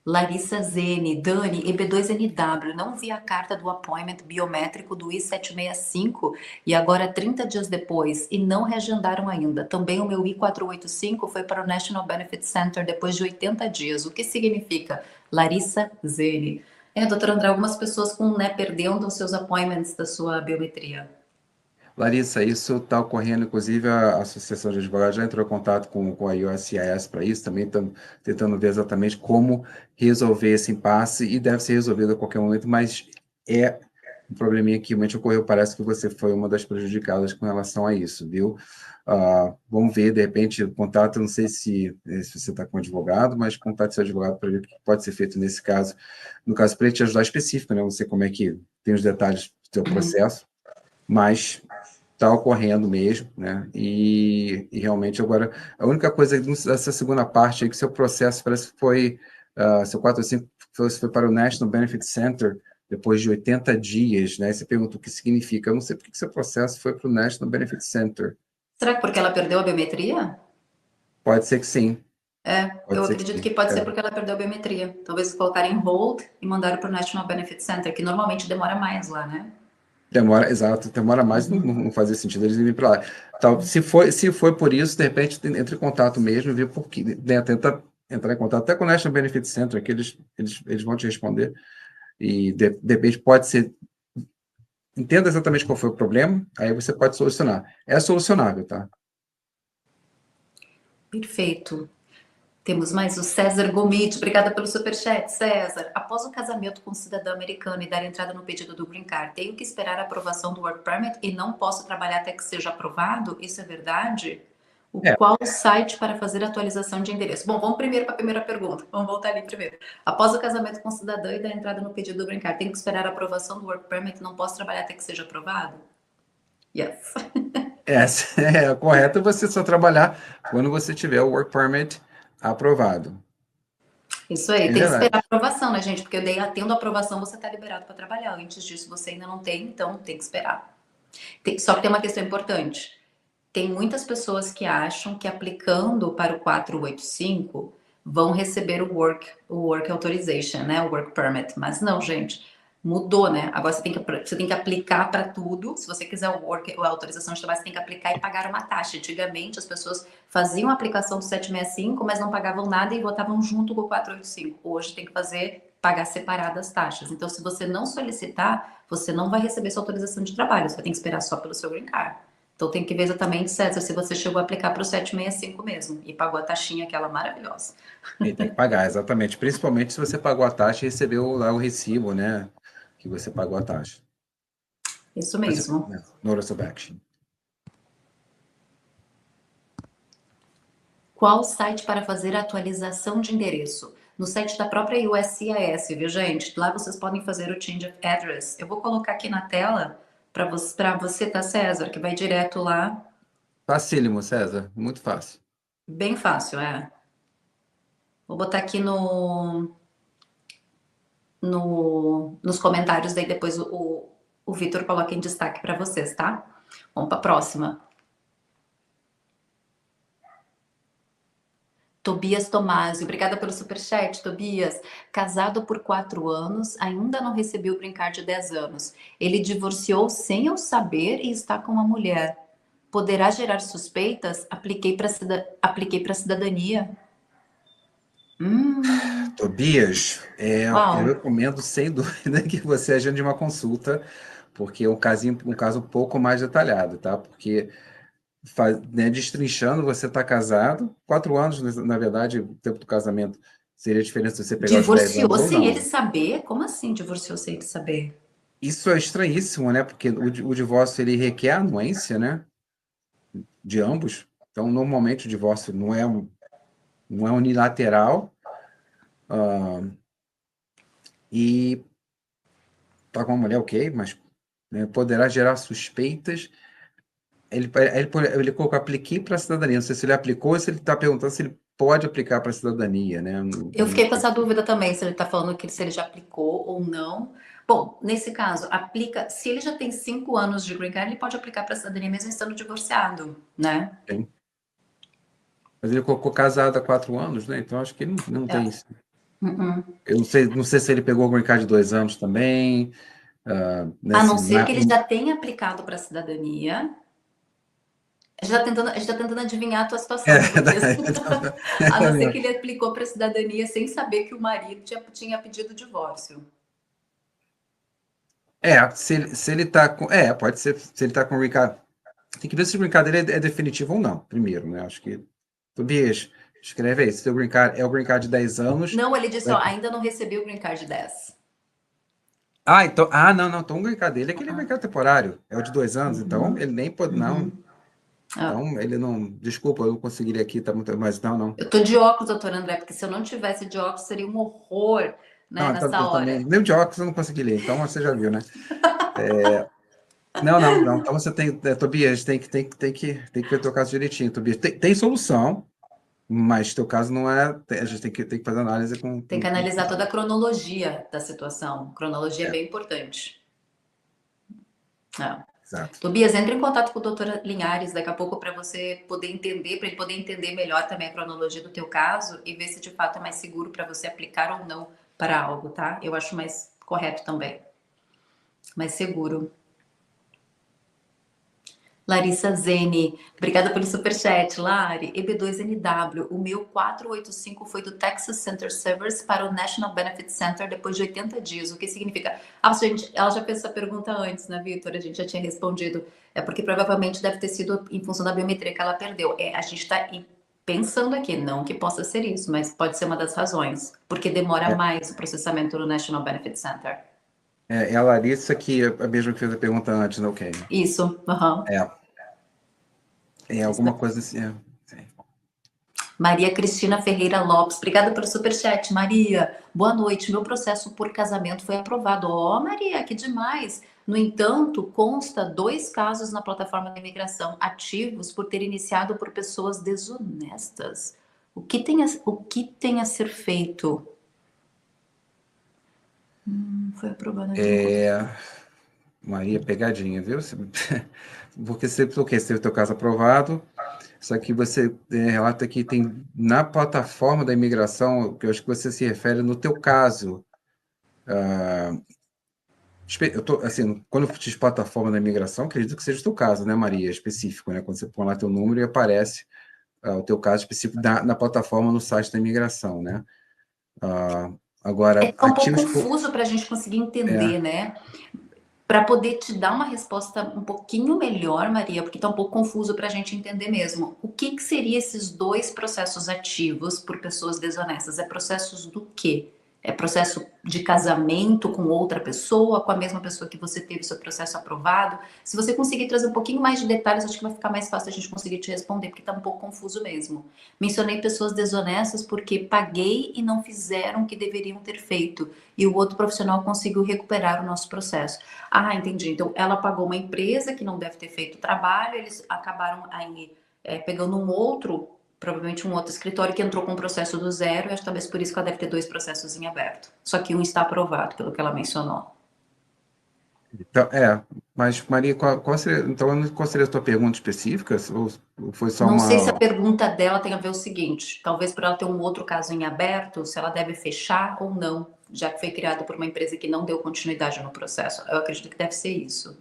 Larissa Zene, Dani, EB2NW, não vi a carta do appointment biométrico do I-765 e agora 30 dias depois e não reagendaram ainda. Também o meu I-485 foi para o National Benefit Center depois de 80 dias. O que significa? Larissa Zene. Doutor André, algumas pessoas perdendo os seus appointments da sua biometria. Larissa, isso está ocorrendo, inclusive a Associação de Advogados já entrou em contato com a USCIS para isso, também estamos tentando ver exatamente como resolver esse impasse, e deve ser resolvido a qualquer momento, mas é um probleminha que realmente ocorreu, parece que você foi uma das prejudicadas com relação a isso, viu? Vamos ver, de repente, o contato, não sei se você está com um advogado, mas contate seu advogado para ver o que pode ser feito nesse caso, no caso, para ele te ajudar específico, né? Não sei como é que tem os detalhes do seu processo, mas está ocorrendo mesmo, né? E realmente agora, a única coisa dessa segunda parte aí, que seu processo parece que foi, seu 405 foi para o National Benefit Center depois de 80 dias, né? Você pergunta o que significa. Eu não sei por que seu processo foi para o National Benefit Center. Será que porque ela perdeu a biometria? Pode ser que sim. Eu Pode ser acredito sim. que pode ser porque ela perdeu a biometria. Talvez colocarem em hold e mandaram para o National Benefit Center, que normalmente demora mais lá, né? Demora, exato, demora mais, não fazia sentido eles irem para lá. Então, se foi por isso, de repente, entre em contato mesmo, ver por quê, né, tenta entrar em contato até com o National Benefit Center, que eles vão te responder, e de repente pode ser, entenda exatamente qual foi o problema, aí você pode solucionar. É solucionável, tá? Perfeito. Temos mais o César Gomit. Obrigada pelo superchat, César. Após o casamento com um cidadão americano e dar entrada no pedido do Green Card, tenho que esperar a aprovação do Work Permit e não posso trabalhar até que seja aprovado? Isso é verdade? Qual o site para fazer atualização de endereço? Bom, vamos primeiro para a primeira pergunta. Vamos voltar ali primeiro. Após o casamento com o cidadão e dar entrada no pedido do Green Card, tenho que esperar a aprovação do Work Permit e não posso trabalhar até que seja aprovado? Yes. Essa é correto, você só trabalhar quando você tiver o Work Permit aprovado. Isso aí, É tem que verdade. esperar a aprovação, né, gente? Porque daí, tendo a aprovação, você está liberado para trabalhar. Antes disso, você ainda não tem, então tem que esperar. Só que tem uma questão importante. Tem muitas pessoas que acham que aplicando para o 485 vão receber o work authorization, né? O work permit. Mas não, gente. Mudou, né? Agora você tem que aplicar para tudo. Se você quiser a autorização de trabalho, você tem que aplicar e pagar uma taxa. Antigamente, as pessoas faziam a aplicação do 765, mas não pagavam nada e votavam junto com o 485. Hoje tem que pagar separadas as taxas. Então, se você não solicitar, você não vai receber sua autorização de trabalho. Você tem que esperar só pelo seu green card. Então, tem que ver exatamente, César, se você chegou a aplicar para o 765 mesmo e pagou a taxinha aquela maravilhosa. E tem que pagar, exatamente. Principalmente se você pagou a taxa e recebeu lá o recibo, né? Que você pagou a taxa. Isso mesmo. Notice of action. Qual site para fazer a atualização de endereço? No site da própria USCIS, viu, gente? Lá vocês podem fazer o change of address. Eu vou colocar aqui na tela para você, tá, César? Que vai direto lá. Facílimo, César. Muito fácil. Bem fácil, é. Vou botar aqui nos comentários, daí depois o Vitor coloca em destaque para vocês, tá? Vamos para a próxima. Tobias Tomásio, obrigada pelo superchat, Tobias. Casado por 4 anos, ainda não recebeu o Green Card de 10 anos. Ele divorciou sem eu saber e está com uma mulher. Poderá gerar suspeitas? Apliquei para cidadania. Tobias, eu recomendo sem dúvida que você agende uma consulta, porque é um caso um pouco mais detalhado, tá? Porque, né, destrinchando, você está casado, 4 anos, na verdade, o tempo do casamento Seria a diferença se você pegar os 10 Divorciou anos ou sem não. ele saber? Como assim divorciou sem ele saber? Isso é estranhíssimo, né? Porque o divórcio ele requer anuência, né? De ambos. Então, normalmente o divórcio não é unilateral e tá com uma mulher, ok, mas né, poderá gerar suspeitas. Ele colocou, apliquei para a cidadania. Não sei se ele aplicou ou se ele está perguntando se ele pode aplicar para a cidadania, né? Eu fiquei com essa dúvida também, se ele está falando que se ele já aplicou ou não. Bom, nesse caso, aplica. Se ele já tem 5 anos de green card, ele pode aplicar para a cidadania mesmo estando divorciado, né? Tem. Mas ele colocou casado há 4 anos, né? Então acho que não tem isso. Eu não sei se ele pegou o green card de 2 anos também. A não ser que ele já tenha aplicado para a cidadania. A gente tá tentando adivinhar a tua situação, a não ser que ele aplicou para a cidadania sem saber que o marido tinha pedido divórcio. Se ele tá com. Pode ser. Se ele tá com o green card. Tem que ver se o green card dele é definitivo ou não, primeiro, né? Acho que. Tobias, escreve aí. Se o seu green card é o green card de 10 anos. Não, ele disse, ó, ainda não recebeu o green card de 10. Então. Não. Então o green card dele é aquele green card temporário. É o de 2 anos, então ele nem pode. Não. Então, ele não. Desculpa, eu não conseguiria aqui, tá muito. Mas não. Eu tô de óculos, doutor André, porque se eu não tivesse de óculos seria um horror, né, nessa eu hora. também. Nem de óculos eu não consegui ler, então você já viu, né? Não. Então você tem. Tobias, tem que ver teu caso direitinho, Tobias. Tem solução, mas teu caso não é. A gente tem que fazer análise com. Tem que analisar toda a cronologia da situação. Cronologia é bem importante. Exato. Tobias, entre em contato com o doutor Linhares daqui a pouco para você poder entender, para ele poder entender melhor também a cronologia do teu caso e ver se de fato é mais seguro para você aplicar ou não para algo, tá? Eu acho mais correto também. Mais seguro. Larissa Zene, obrigada pelo superchat, Lari. EB2NW, o meu 485 foi do Texas Center Service para o National Benefit Center depois de 80 dias. O que significa? Gente, ela já fez essa pergunta antes, né, Vitor? A gente já tinha respondido. É porque provavelmente deve ter sido em função da biometria que ela perdeu. A gente está pensando aqui, não que possa ser isso, mas pode ser uma das razões, porque demora mais o processamento no National Benefit Center. É a Larissa que é a mesma que fez a pergunta antes, não, ok? Isso, Alguma coisa assim. Maria Cristina Ferreira Lopes, obrigada pelo superchat, Maria. Boa noite, meu processo por casamento foi aprovado. Maria, que demais. No entanto, consta 2 casos na plataforma de imigração ativos por ter iniciado por pessoas desonestas. O que tem a ser feito? Foi aprovado aqui. Maria, pegadinha, viu? Porque você teve o teu caso aprovado, só que você relata que tem na plataforma da imigração, que eu acho que você se refere no teu caso. Eu tô, assim, quando eu fiz plataforma da imigração, acredito que seja o teu caso, né, Maria? Específico, né? Quando você põe lá teu número e aparece o teu caso específico na plataforma, no site da imigração, né? Agora, É um pouco confuso para a gente conseguir entender, né? Para poder te dar uma resposta um pouquinho melhor, Maria, porque está um pouco confuso para a gente entender mesmo. O que seria esses 2 processos ativos por pessoas desonestas? É processos do quê? É processo de casamento com outra pessoa, com a mesma pessoa que você teve seu processo aprovado? Se você conseguir trazer um pouquinho mais de detalhes, acho que vai ficar mais fácil a gente conseguir te responder, porque está um pouco confuso mesmo. Mencionei pessoas desonestas porque paguei e não fizeram o que deveriam ter feito. E o outro profissional conseguiu recuperar o nosso processo. Entendi. Então, ela pagou uma empresa que não deve ter feito o trabalho, eles acabaram aí pegando provavelmente um outro escritório que entrou com um processo do zero, e acho que talvez por isso que ela deve ter 2 processos em aberto. Só que um está aprovado, pelo que ela mencionou. Então, mas Maria, qual seria a tua pergunta específica? Ou foi só Não sei se a pergunta dela tem a ver o seguinte, talvez por ela ter um outro caso em aberto, se ela deve fechar ou não, já que foi criada por uma empresa que não deu continuidade no processo. Eu acredito que deve ser isso.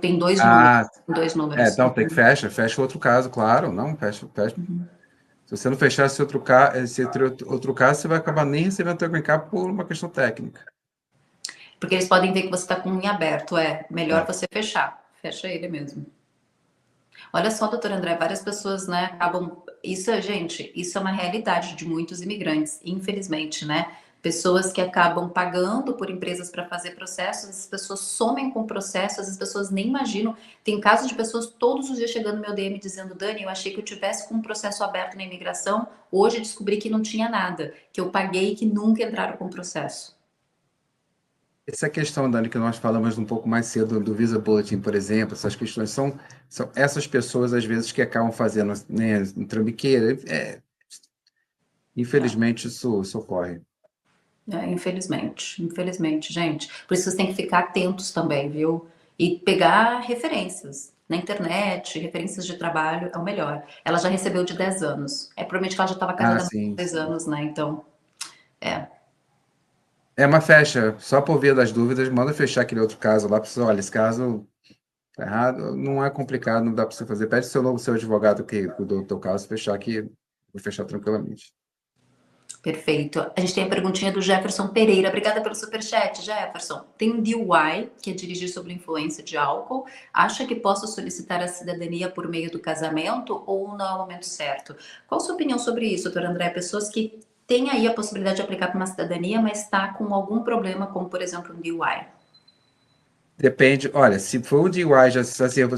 Tem 2 números. 2 números. Então tem que fecha outro caso, claro, não, fecha. Se você não fechar esse outro caso, você vai acabar nem recebendo o teu green card por uma questão técnica. Porque eles podem ver que você está com um em aberto, melhor você fechar. Fecha ele mesmo. Olha só, doutor André, várias pessoas, né, acabam Gente, isso é uma realidade de muitos imigrantes, infelizmente, né? Pessoas que acabam pagando por empresas para fazer processos, as pessoas somem com processos, as pessoas nem imaginam. Tem casos de pessoas todos os dias chegando no meu DM dizendo: Dani, eu achei que eu tivesse com um processo aberto na imigração, hoje descobri que não tinha nada, que eu paguei e que nunca entraram com processo. Essa questão, Dani, que nós falamos um pouco mais cedo do Visa Bulletin, por exemplo, essas questões são essas pessoas, às vezes, que acabam fazendo, né, trambiqueira. Infelizmente, isso ocorre. Infelizmente, gente. Por isso vocês têm que ficar atentos também, viu? E pegar referências na internet, referências de trabalho é o melhor. Ela já recebeu de 10 anos. Provavelmente que ela já estava casada há Sim. 10 anos, né? Então, Mas fecha, só por via das dúvidas, manda fechar aquele outro caso lá, para você, olha, esse caso tá errado, não é complicado, não dá para você fazer. Pede seu advogado que cuidou do teu caso, fechar aqui, vou fechar tranquilamente. perfeito. A gente tem a perguntinha do Jefferson Pereira. Obrigada pelo superchat, Jefferson. Tem um DUI, que é dirigir sob influência de álcool. Acha que posso solicitar a cidadania por meio do casamento ou não é o momento certo? Qual a sua opinião sobre isso, doutor André? Pessoas que têm aí a possibilidade de aplicar para uma cidadania, mas está com algum problema, como por exemplo um DUI. Depende, olha, se for o DUI já seu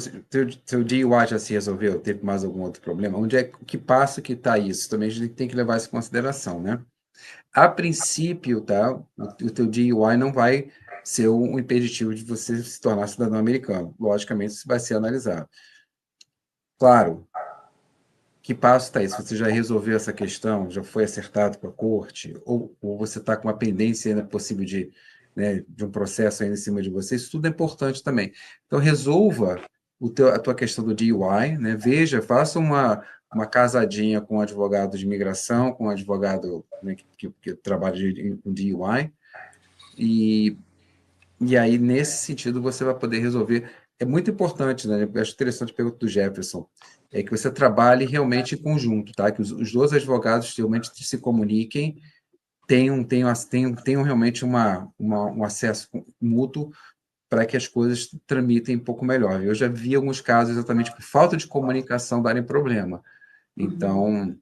DUI já se resolveu, teve mais algum outro problema, que passo que está isso? Também a gente tem que levar isso em consideração, né? A princípio, tá, o teu DUI não vai ser um impeditivo de você se tornar cidadão americano. Logicamente, isso vai ser analisado. Claro, que passo está isso? Você já resolveu essa questão? Já foi acertado com a corte? Ou você está com uma pendência ainda possível de, né, de um processo ainda em cima de você? Isso tudo é importante também. Então, resolva a tua questão do DUI, né? Veja, faça uma casadinha com um advogado de imigração, com um advogado, né, que trabalha com DUI, e aí, nesse sentido, você vai poder resolver. É muito importante, né? Eu acho interessante a pergunta do Jefferson, é que você trabalhe realmente em conjunto, tá? Que os dois advogados realmente se comuniquem, tenham realmente um acesso mútuo para que as coisas tramitem um pouco melhor. Eu já vi alguns casos exatamente por falta de comunicação darem problema. Então,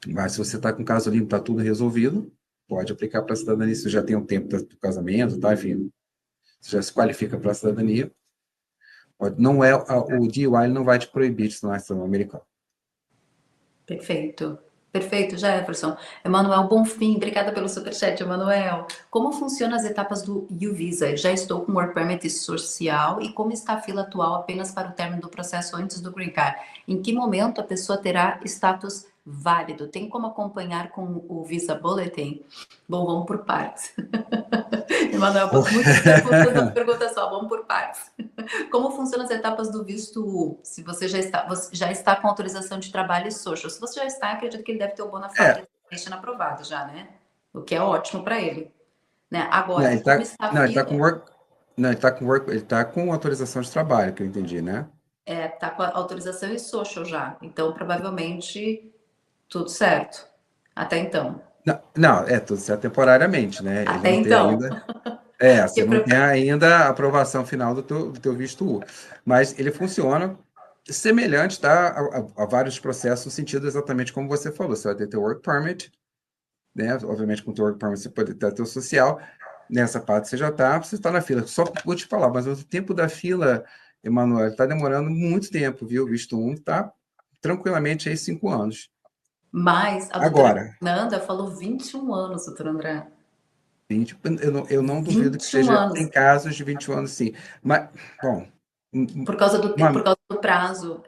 mas se você está com o caso limpo, está tudo resolvido, pode aplicar para a cidadania. Você já tem um tempo do casamento, tá? Enfim, você já se qualifica para a cidadania. Não é, o DUI não vai te proibir de se tornar cidadão americano. Perfeito. Perfeito, Jefferson. Emanuel Bonfim, obrigada pelo superchat, Emanuel. Como funcionam as etapas do U-Visa? Já estou com Work Permit social e como está a fila atual apenas para o término do processo antes do Green Card? Em que momento a pessoa terá status válido? Tem como acompanhar com o Visa Bulletin? Bom, vamos por partes. Emanuel, muitas perguntas na pergunta só, vamos por partes. Como funcionam as etapas do visto U? Se você já está com autorização de trabalho e social. Se você já está, acredito que ele deve ter o bona fide aprovado já, né? O que é ótimo para ele. Né? Agora, ele está com autorização de trabalho, que eu entendi, né? Está com a autorização e social já. Então, provavelmente, tudo certo. Até então. Não, tudo certo temporariamente, né? Até então. Você não tem ainda a aprovação final do teu visto U. Mas ele funciona semelhante, tá, a vários processos, no sentido exatamente como você falou. Você vai ter teu Work Permit, né? Obviamente, com o teu Work Permit você pode ter teu social. Nessa parte você está na fila. Só vou te falar, mas o tempo da fila, Emanuel, está demorando muito tempo, viu? O visto 1 está tranquilamente aí 5 anos. Mas a doutora Fernanda falou 21 anos, doutor André. 20, eu não duvido que seja, tem casos de 21 anos, sim. Mas, bom... Por causa do prazo,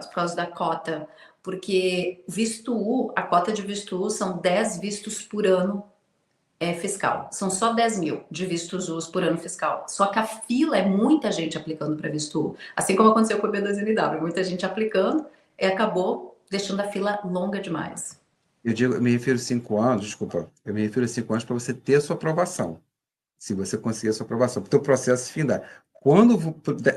por causa da cota. Porque visto U, a cota de visto U são 10 vistos por ano fiscal. São só 10 mil de vistos U por ano fiscal. Só que a fila é muita gente aplicando para visto U. Assim como aconteceu com o B2NW. Muita gente aplicando e acabou deixando a fila longa demais. Eu me refiro a 5 anos, desculpa, eu me refiro a 5 anos para você ter a sua aprovação. Se você conseguir a sua aprovação, para o teu processo se findar.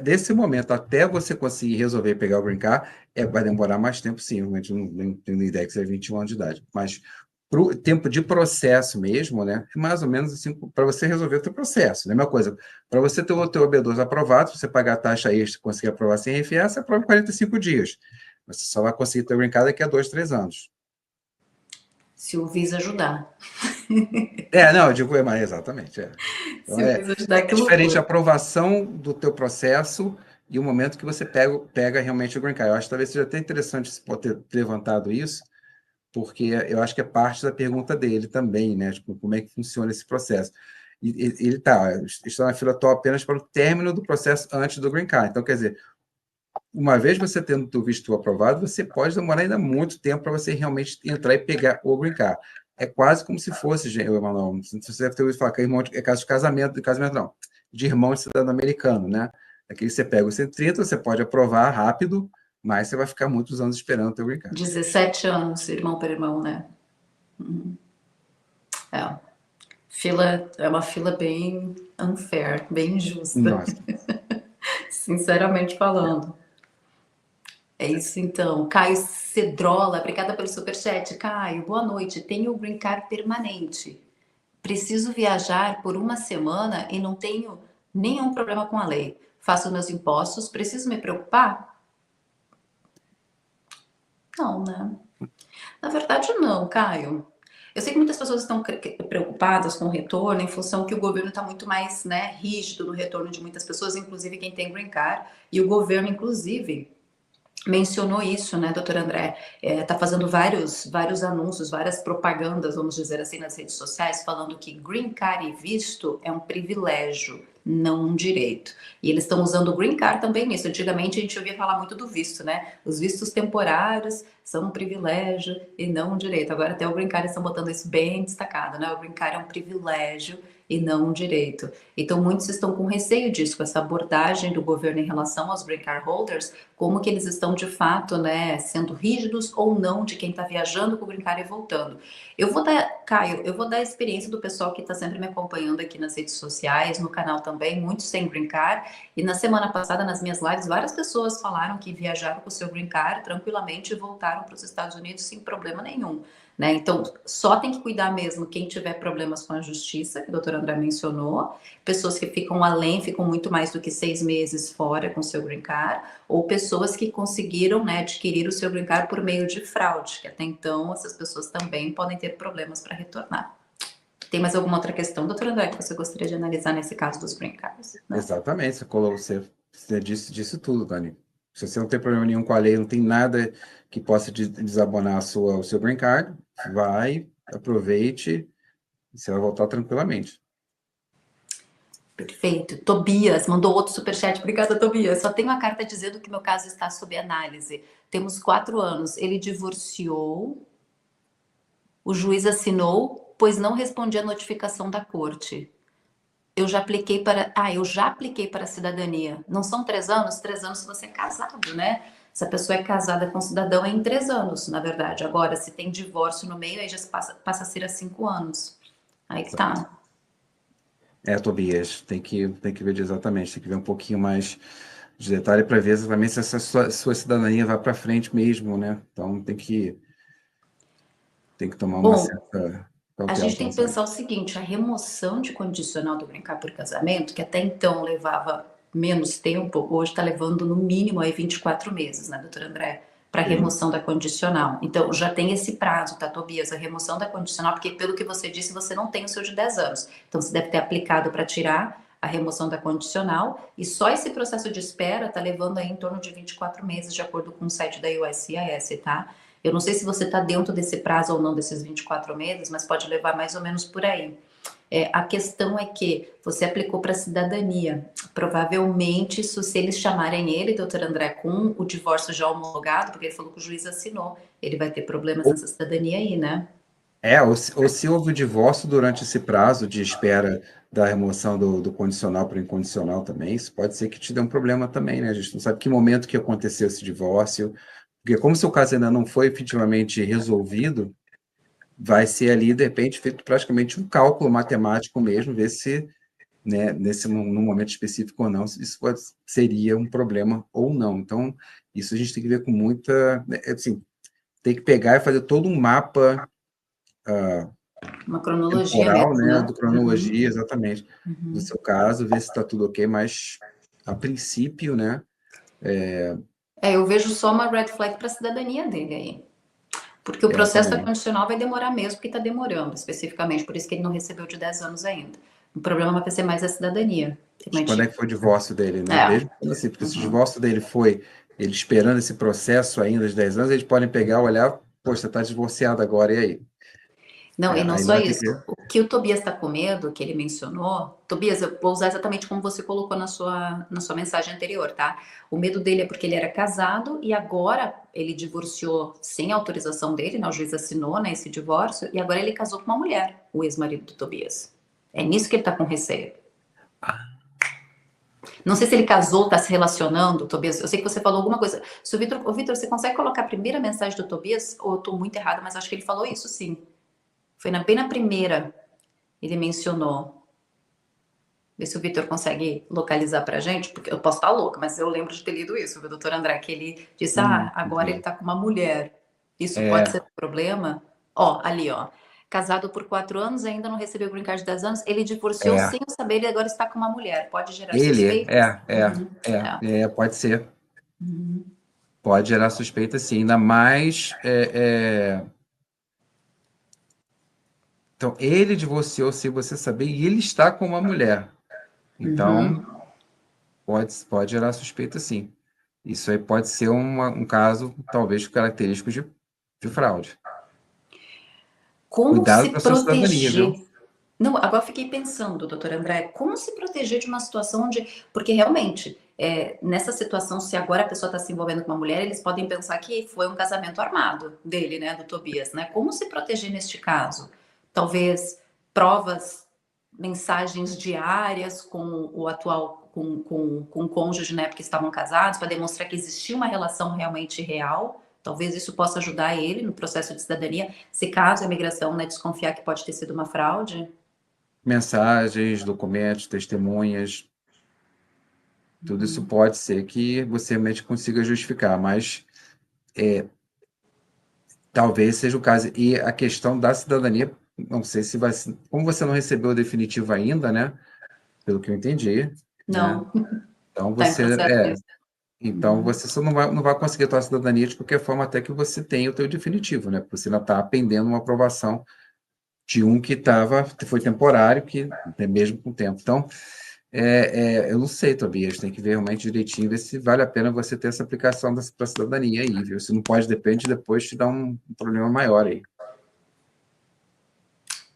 Desse momento até você conseguir resolver pegar o Green Card, vai demorar mais tempo, sim. Realmente não tenho ideia que seja 21 anos de idade. Mas para o tempo de processo mesmo, né? É mais ou menos assim, para você resolver o teu processo. Né? A mesma coisa, para você ter o teu OB2 aprovado, se você pagar a taxa extra e conseguir aprovar sem RFA, você aprova em 45 dias. Você só vai conseguir ter o green card daqui a 2, 3 anos. Se o Visa ajudar. Não, eu digo, mas exatamente. Então, Se o Visa ajudar, que diferente a loucura. aprovação do teu processo e o momento que você pega realmente o green card. Eu acho que talvez seja até interessante você ter levantado isso, porque eu acho que é parte da pergunta dele também, né? Tipo, como é que funciona esse processo. E ele está na fila atual apenas para o término do processo antes do green card. Então, quer dizer, uma vez você tendo o visto aprovado, você pode demorar ainda muito tempo para você realmente entrar e pegar o green card. É quase como se fosse, Emanuel, você deve ter ouvido falar que é caso de casamento não, de irmão de cidadão americano, né? Aqui você pega o 130, você pode aprovar rápido, mas você vai ficar muitos anos esperando o teu green card. 17 anos, irmão por irmão, né? É uma fila bem unfair, bem injusta. Nossa. Sinceramente falando. É isso então. Caio Cedrola, obrigada pelo superchat. Caio, boa noite. Tenho o green card permanente. Preciso viajar por uma semana e não tenho nenhum problema com a lei. Faço meus impostos, preciso me preocupar? Não, né? Na verdade, não, Caio. Eu sei que muitas pessoas estão preocupadas com o retorno em função que o governo está muito mais, né, rígido no retorno de muitas pessoas, inclusive quem tem green card. E o governo, inclusive, mencionou isso, né, doutor André? Tá fazendo vários anúncios, várias propagandas, vamos dizer assim, nas redes sociais, falando que green card e visto é um privilégio, não um direito. E eles estão usando o green card também nisso. Antigamente a gente ouvia falar muito do visto, né? Os vistos temporários são um privilégio e não um direito. Agora até o green card estão botando isso bem destacado, né? O green card é um privilégio e não um direito. Então muitos estão com receio disso, com essa abordagem do governo em relação aos green card holders, como que eles estão de fato, né, sendo rígidos ou não de quem está viajando com o green card e voltando. Caio, eu vou dar a experiência do pessoal que está sempre me acompanhando aqui nas redes sociais, no canal também, muitos sem green card, e na semana passada, nas minhas lives, várias pessoas falaram que viajaram com o seu green card tranquilamente e voltaram para os Estados Unidos sem problema nenhum. Né? Então, só tem que cuidar mesmo quem tiver problemas com a justiça, que o doutor André mencionou, pessoas que ficam além, ficam muito mais do que 6 meses fora com o seu green card, ou pessoas que conseguiram, né, adquirir o seu green card por meio de fraude, que até então essas pessoas também podem ter problemas para retornar. Tem mais alguma outra questão, doutor André, que você gostaria de analisar nesse caso dos green cards? Não? Exatamente, você disse tudo, Dani. Se você não tem problema nenhum com a lei, não tem nada que possa desabonar o seu green card, vai, aproveite, e você vai voltar tranquilamente. Perfeito. Tobias mandou outro superchat. Obrigada, Tobias. Só tenho a carta dizendo que meu caso está sob análise. Temos 4 anos. Ele divorciou, o juiz assinou, pois não respondi a notificação da corte. Eu já apliquei para a cidadania. Não são 3 anos? 3 anos se você é casado, né? Se a pessoa é casada com cidadão, é em 3 anos, na verdade. Agora, se tem divórcio no meio, aí já passa a ser a 5 anos. Aí que tá. Tobias, tem que ver exatamente, tem que ver um pouquinho mais de detalhe para ver exatamente se essa sua cidadania vai para frente mesmo, né? Então tem que tomar uma certa a cautela. gente tem que pensar o seguinte, a remoção de condicional do brincar por casamento, que até então levava menos tempo, hoje está levando no mínimo aí 24 meses, né, doutor André? Para remoção da condicional. Então, já tem esse prazo, tá, Tobias? A remoção da condicional, porque pelo que você disse, você não tem o seu de 10 anos. Então, você deve ter aplicado para tirar a remoção da condicional, e só esse processo de espera tá levando aí em torno de 24 meses, de acordo com o site da USCIS, tá? Eu não sei se você está dentro desse prazo ou não, desses 24 meses, mas pode levar mais ou menos por aí. A questão é que você aplicou para cidadania. Provavelmente, se eles chamarem ele, doutor André, com o divórcio já homologado, porque ele falou que o juiz assinou, ele vai ter problemas nessa cidadania aí, né? Ou se houve o divórcio durante esse prazo de espera da remoção do condicional para o incondicional também, isso pode ser que te dê um problema também, né? A gente não sabe que momento que aconteceu esse divórcio, porque como seu caso ainda não foi efetivamente resolvido, vai ser ali, de repente, feito praticamente um cálculo matemático mesmo, ver se, né, num momento específico ou não, isso seria um problema ou não. Então, isso a gente tem que ver com muita... assim, tem que pegar e fazer todo um mapa uma cronologia temporal, mesmo, né, né? do cronologia, exatamente, do seu caso, ver se está tudo ok, mas, a princípio, né, Eu vejo só uma red flag para a cidadania dele aí. Porque o processo também. condicional vai demorar mesmo, porque está demorando, especificamente. Por isso que ele não recebeu de 10 anos ainda. O problema vai ser mais a cidadania. Mas quando é que foi o divórcio dele, né? É. Mesmo assim, porque se o divórcio dele foi ele esperando esse processo ainda de 10 anos, eles podem pegar, olhar, poxa, você está divorciado agora, e aí? Não, e não Aí ele só vai ter isso. que... O que o Tobias está com medo, que ele mencionou, Tobias, eu vou usar exatamente como você colocou na sua mensagem anterior, tá? O medo dele é porque ele era casado e agora ele divorciou sem autorização dele, né? O juiz assinou, né, esse divórcio, e agora ele casou com uma mulher, o ex-marido do Tobias. É nisso que ele está com receio. Não sei se ele casou, está se relacionando, Tobias. Eu sei que você falou alguma coisa. Se o Vitor, você consegue colocar a primeira mensagem do Tobias? Ou eu estou muito errada, mas acho que ele falou isso sim. Foi bem na primeira, ele mencionou. Vê se o Vitor consegue localizar pra gente, porque eu posso estar louca, mas eu lembro de ter lido isso, o doutor André, que ele disse, agora ele entendi. tá com uma mulher. Isso pode ser um problema? Ó, ali, ó. Casado por 4 anos, ainda não recebeu o green card de 10 anos, ele divorciou É, sem saber, ele agora está com uma mulher. Pode gerar ele, suspeitas? Uhum. pode ser. Uhum. Pode gerar suspeita, sim. Ainda mais... Então, ele divorciou sem você saber e ele está com uma mulher. Então, pode gerar suspeita, sim. Isso aí pode ser um caso, talvez, característico de fraude. Como Cuidado se com a sua cidadania, proteger? viu? Não, agora eu fiquei pensando, doutor André, como se proteger de uma situação onde. Porque realmente, nessa situação, se agora a pessoa está se envolvendo com uma mulher, eles podem pensar que foi um casamento armado dele, né, do Tobias, né? Como se proteger neste caso? Talvez provas, mensagens diárias com o atual, com o cônjuge, né, porque estavam casados, para demonstrar que existia uma relação realmente real. Talvez isso possa ajudar ele no processo de cidadania, se caso a imigração, né, desconfiar que pode ter sido uma fraude. Mensagens, documentos, testemunhas, tudo isso pode ser que você realmente consiga justificar, mas talvez seja o caso. E a questão da cidadania, não sei se vai ser. Como você não recebeu o definitivo ainda, né? Pelo que eu entendi, né? Não, Então tá em você processo isso. então você só não vai conseguir a tua cidadania de qualquer forma até que você tenha o teu definitivo, né? Porque você ainda está pendendo uma aprovação de um que foi temporário, que é mesmo com o tempo. Então, eu não sei, Tobias, tem que ver realmente direitinho, ver se vale a pena você ter essa aplicação para a cidadania aí, viu? Se não pode, depende, depois te dá um problema maior aí.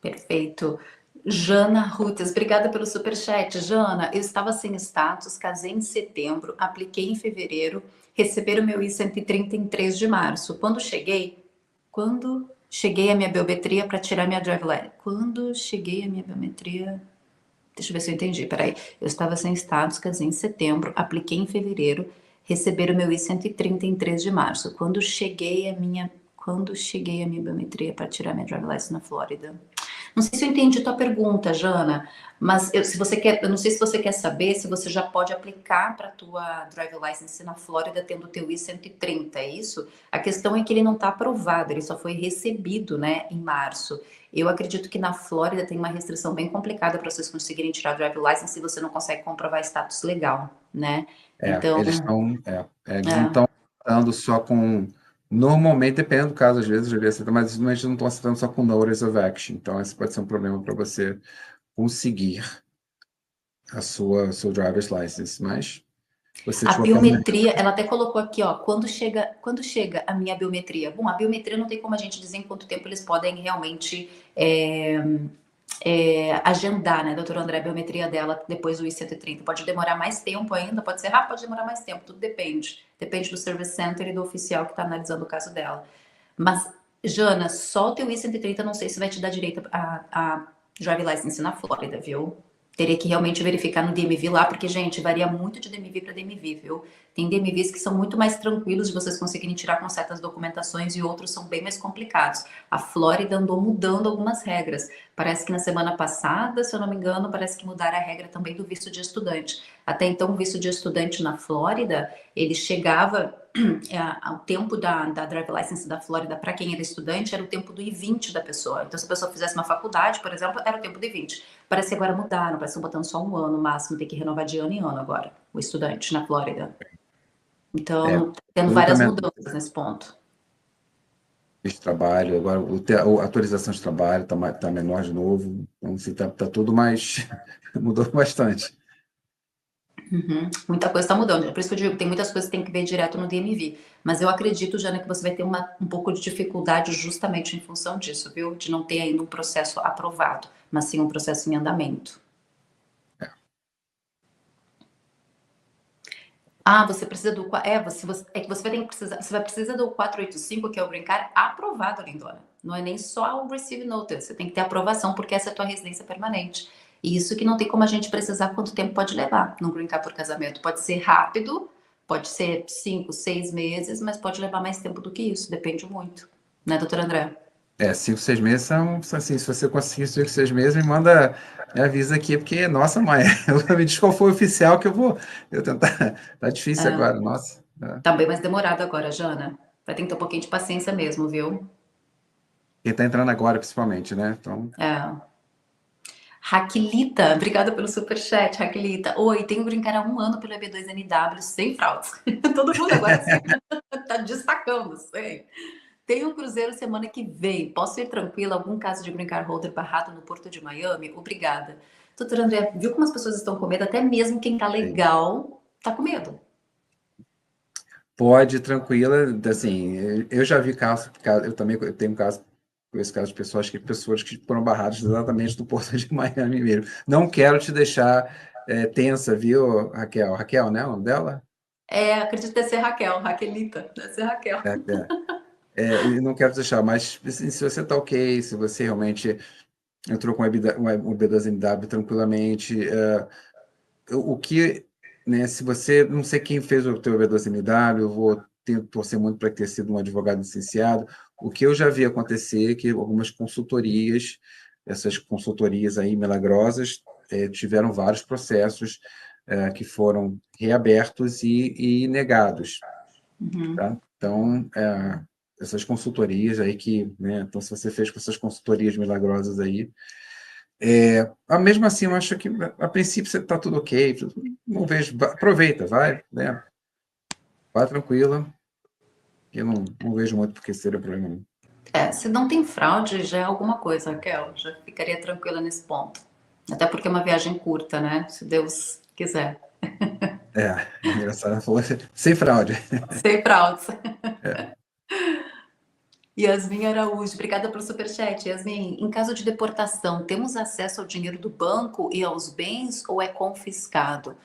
Perfeito. Jana Rutes, obrigada pelo superchat. Jana, eu estava sem status, casei em setembro, apliquei em fevereiro, receber o meu I-130 em 3 de março. Quando cheguei a minha biometria para tirar minha drive license? Quando cheguei a minha biometria... Deixa eu ver se eu entendi, peraí. Eu estava sem status, casei em setembro, apliquei em fevereiro, receber o meu I-130 em 3 de março. Quando cheguei a minha biometria para tirar minha drive license na Flórida? Não sei se eu entendi tua pergunta, Jana, mas eu não sei se você quer saber se você já pode aplicar para tua drive license na Flórida tendo o teu I-130, é isso? A questão é que ele não está aprovado, ele só foi recebido, né, em março. Eu acredito que na Flórida tem uma restrição bem complicada para vocês conseguirem tirar a drive license se você não consegue comprovar status legal, né? Então, Eles não estão aceitando só com. Normalmente, dependendo do caso, às vezes, Julia aceita, mas eles não estão aceitando só com Notice of Action. Então, esse pode ser um problema para você conseguir seu driver's license. Mas você, a de qualquer maneira. biometria, ela até colocou aqui, ó, quando chega a minha biometria? Bom, a biometria não tem como a gente dizer em quanto tempo eles podem realmente agendar, né, doutora André, a biometria dela depois do I-130. Pode demorar mais tempo ainda, pode ser rápido, pode demorar mais tempo, tudo depende. Depende do Service Center e do oficial que está analisando o caso dela. Mas, Jana, só o teu I-130 não sei se vai te dar direito a drive license na Flórida, viu? Teria que realmente verificar no DMV lá, porque, gente, varia muito de DMV para DMV, viu? Tem DMVs que são muito mais tranquilos de vocês conseguirem tirar com certas documentações e outros são bem mais complicados. A Flórida andou mudando algumas regras. Parece que na semana passada, se eu não me engano, parece que mudaram a regra também do visto de estudante. Até então, o visto de estudante na Flórida, ele chegava... o tempo da drive license da Flórida para quem era estudante era o tempo do I-20 da pessoa. Então, se a pessoa fizesse uma faculdade, por exemplo, era o tempo do I-20. Parece que agora mudaram, parece que estão botando só um ano no máximo, tem que renovar de ano em ano agora, o estudante na Flórida. Então, tendo eu várias também mudanças nesse ponto. fiz trabalho, agora a atualização de trabalho tá menor de novo, então assim, tá tudo mais, mudou bastante. Muita coisa está mudando. Por isso que eu digo, tem muitas coisas que tem que ver direto no DMV. Mas eu acredito, Jana, que você vai ter um pouco de dificuldade justamente em função disso, viu? De não ter ainda um processo aprovado, mas sim um processo em andamento. Ah, você precisa do... é que você vai ter que precisar... Você vai precisar do 485, que é o Green Card, aprovado, lindona. Não é nem só o Receive Notice. Você tem que ter aprovação, porque essa é a tua residência permanente. E isso que não tem como a gente precisar quanto tempo pode levar no Green Card por casamento. Pode ser rápido, pode ser 5, 6 meses, mas pode levar mais tempo do que isso. Depende muito. Né, doutor André? 5, 6 meses são, assim, se você conseguir 5, 6 meses, me avisa aqui, porque, nossa mãe, me diz qual foi o oficial que eu tentar, tá difícil agora, nossa. Tá bem mais demorado agora, Jana. Vai ter que ter um pouquinho de paciência mesmo, viu? Quem tá entrando agora, principalmente, né, então... Raquelita, obrigada pelo superchat, Raquelita. Oi, tenho brincar há 1 ano pelo EB2NW sem fraudes. Todo mundo agora tá destacando, sei. Tenho um cruzeiro semana que vem. Posso ir tranquila? Algum caso de brincar holder barrado no Porto de Miami? Obrigada. Doutor André, viu como as pessoas estão com medo? Até mesmo quem tá legal tá com medo. Pode, tranquila, assim, eu já vi eu também tenho um caso, esse caso de pessoas que foram barradas exatamente do Porto de Miami mesmo. Não quero te deixar tensa, viu, Raquel? Raquel, né, o nome dela? Acredito que deve ser Raquel, Raquelita, deve ser Raquel. E não quero te deixar, mas assim, se você tá ok, se você realmente entrou com um B2NW tranquilamente, o que, né, se você, não sei quem fez o teu B2NW, eu vou torcer muito para ter sido um advogado licenciado. O que eu já vi acontecer é que algumas consultorias, essas consultorias aí milagrosas, tiveram vários processos que foram reabertos e negados, tá? Então, essas consultorias aí né, então se você fez com essas consultorias milagrosas aí, mesmo assim, eu acho que a princípio você está tudo ok, não vejo, aproveita, vai, né? Vai tranquila, eu não vejo muito porque seria problema nenhum. Se não tem fraude, já é alguma coisa, Raquel. Já ficaria tranquila nesse ponto. Até porque é uma viagem curta, né? Se Deus quiser. Engraçado, ela falou sem fraude. Sem fraudes. Yasmin Araújo, obrigada pelo superchat. Yasmin, em caso de deportação, temos acesso ao dinheiro do banco e aos bens ou é confiscado?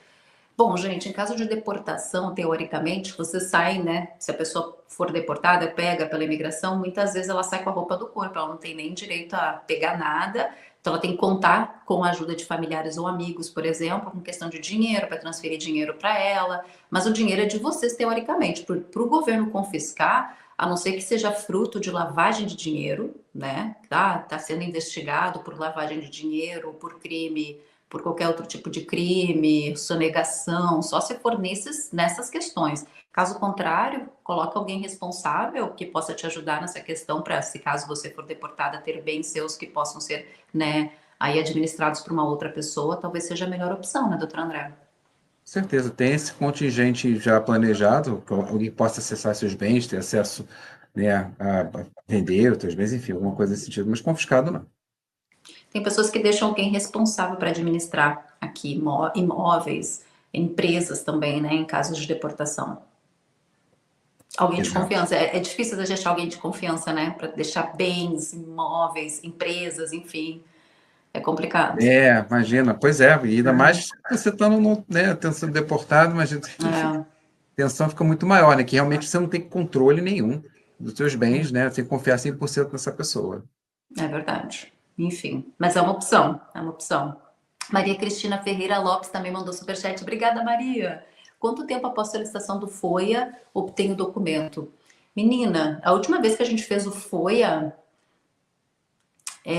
Bom, gente, em caso de deportação, teoricamente, você sai, né? Se a pessoa for deportada, pega pela imigração, muitas vezes ela sai com a roupa do corpo, ela não tem nem direito a pegar nada. Então, ela tem que contar com a ajuda de familiares ou amigos, por exemplo, com questão de dinheiro, para transferir dinheiro para ela. Mas o dinheiro é de vocês, teoricamente. Para o governo confiscar, a não ser que seja fruto de lavagem de dinheiro, né? Tá sendo investigado por lavagem de dinheiro, por crime, por qualquer outro tipo de crime, sonegação, só se for nessas questões. Caso contrário, coloca alguém responsável que possa te ajudar nessa questão para, se caso você for deportada, ter bens seus que possam ser, né, aí administrados por uma outra pessoa, talvez seja a melhor opção, né, doutor André? Com certeza, tem esse contingente já planejado, que alguém possa acessar seus bens, ter acesso, né, a vender os seus bens, enfim, alguma coisa nesse sentido, mas confiscado não. Tem pessoas que deixam alguém responsável para administrar aqui imóveis, empresas também, né, em casos de deportação. Alguém de Exato. confiança. É difícil a gente achar alguém de confiança, né? Para deixar bens, imóveis, empresas, enfim. É complicado. Imagina, pois e ainda mais você estando, né, sendo deportado, imagina, a tensão fica muito maior, né, que realmente você não tem controle nenhum dos seus bens, né, você tem que confiar 100% nessa pessoa. É verdade. Enfim, mas é uma opção, é uma opção. Maria Cristina Ferreira Lopes também mandou superchat. Obrigada, Maria. Quanto tempo após a solicitação do FOIA obtenho o documento? Menina, a última vez que a gente fez o FOIA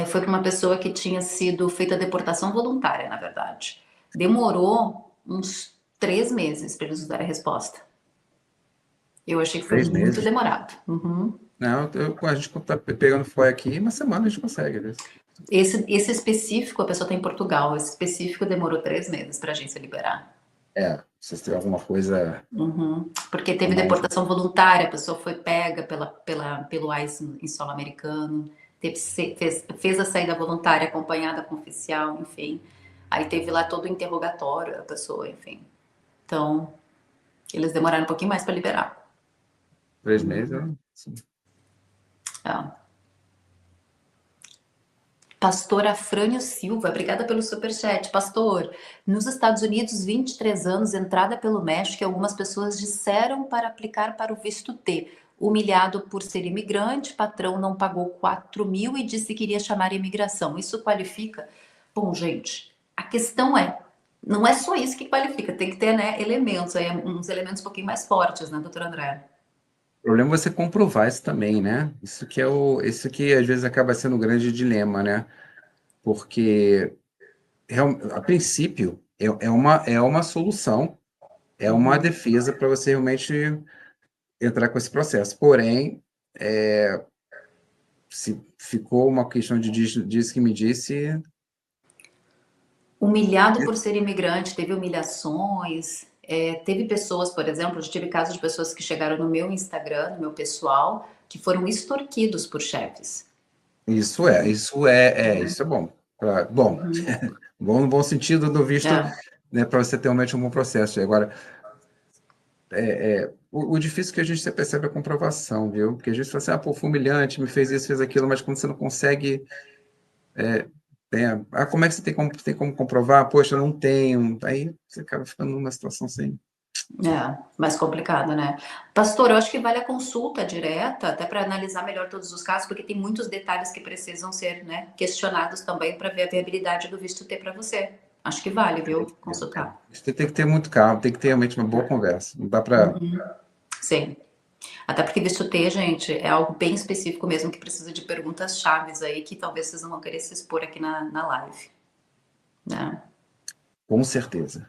foi para uma pessoa que tinha sido feita a deportação voluntária, na verdade. Demorou uns 3 meses para eles nos darem a resposta. Eu achei que foi 3 muito meses? demorado. Uhum. Não, a gente está pegando FOIA aqui, uma semana a gente consegue. Né? Esse específico, a pessoa está em Portugal, esse específico demorou 3 meses para a agência liberar. Se tem alguma coisa... Porque teve deportação voluntária, a pessoa foi pega pelo ICE em solo americano, fez a saída voluntária acompanhada com oficial, enfim. Aí teve lá todo o interrogatório da pessoa, enfim. Então, eles demoraram um pouquinho mais para liberar. 3 meses, né? Sim. Pastor Afrânio Silva, obrigada pelo superchat. Pastor, nos Estados Unidos, 23 anos, entrada pelo México, algumas pessoas disseram para aplicar para o visto T. Humilhado por ser imigrante, patrão não pagou 4 mil e disse que iria chamar a imigração. Isso qualifica? Bom, gente, a questão não é só isso que qualifica, tem que ter, né, elementos, uns elementos um pouquinho mais fortes, né, doutor André? O problema é você comprovar isso também, né? Isso que às vezes acaba sendo um grande dilema, né? Porque, a princípio, é uma solução, é uma defesa para você realmente entrar com esse processo. Porém, se ficou uma questão de disse que me disse... Humilhado por ser imigrante, teve humilhações, teve pessoas, por exemplo, eu tive casos de pessoas que chegaram no meu Instagram, no meu pessoal, que foram extorquidos por chefes. Isso é bom. Bom, bom no bom sentido do visto, né, para você ter realmente um bom processo. E agora, o difícil é que a gente sempre percebe a comprovação, viu? Porque a gente fala assim, pô, foi humilhante, me fez isso, fez aquilo, mas quando você não consegue... como é que você tem como comprovar? Poxa, eu não tenho. Aí você acaba ficando numa situação sem... Mais complicado, né? Pastor, eu acho que vale a consulta direta, até para analisar melhor todos os casos, porque tem muitos detalhes que precisam ser, né, questionados também para ver a viabilidade do visto T para você. Acho que vale, viu? Consultar. Você tem que ter muito calma, tem que ter realmente uma boa conversa. Não dá para... Sim. Até porque visto T, gente, é algo bem específico mesmo, que precisa de perguntas chaves aí, que talvez vocês não vão querer se expor aqui na live. Né? Com certeza.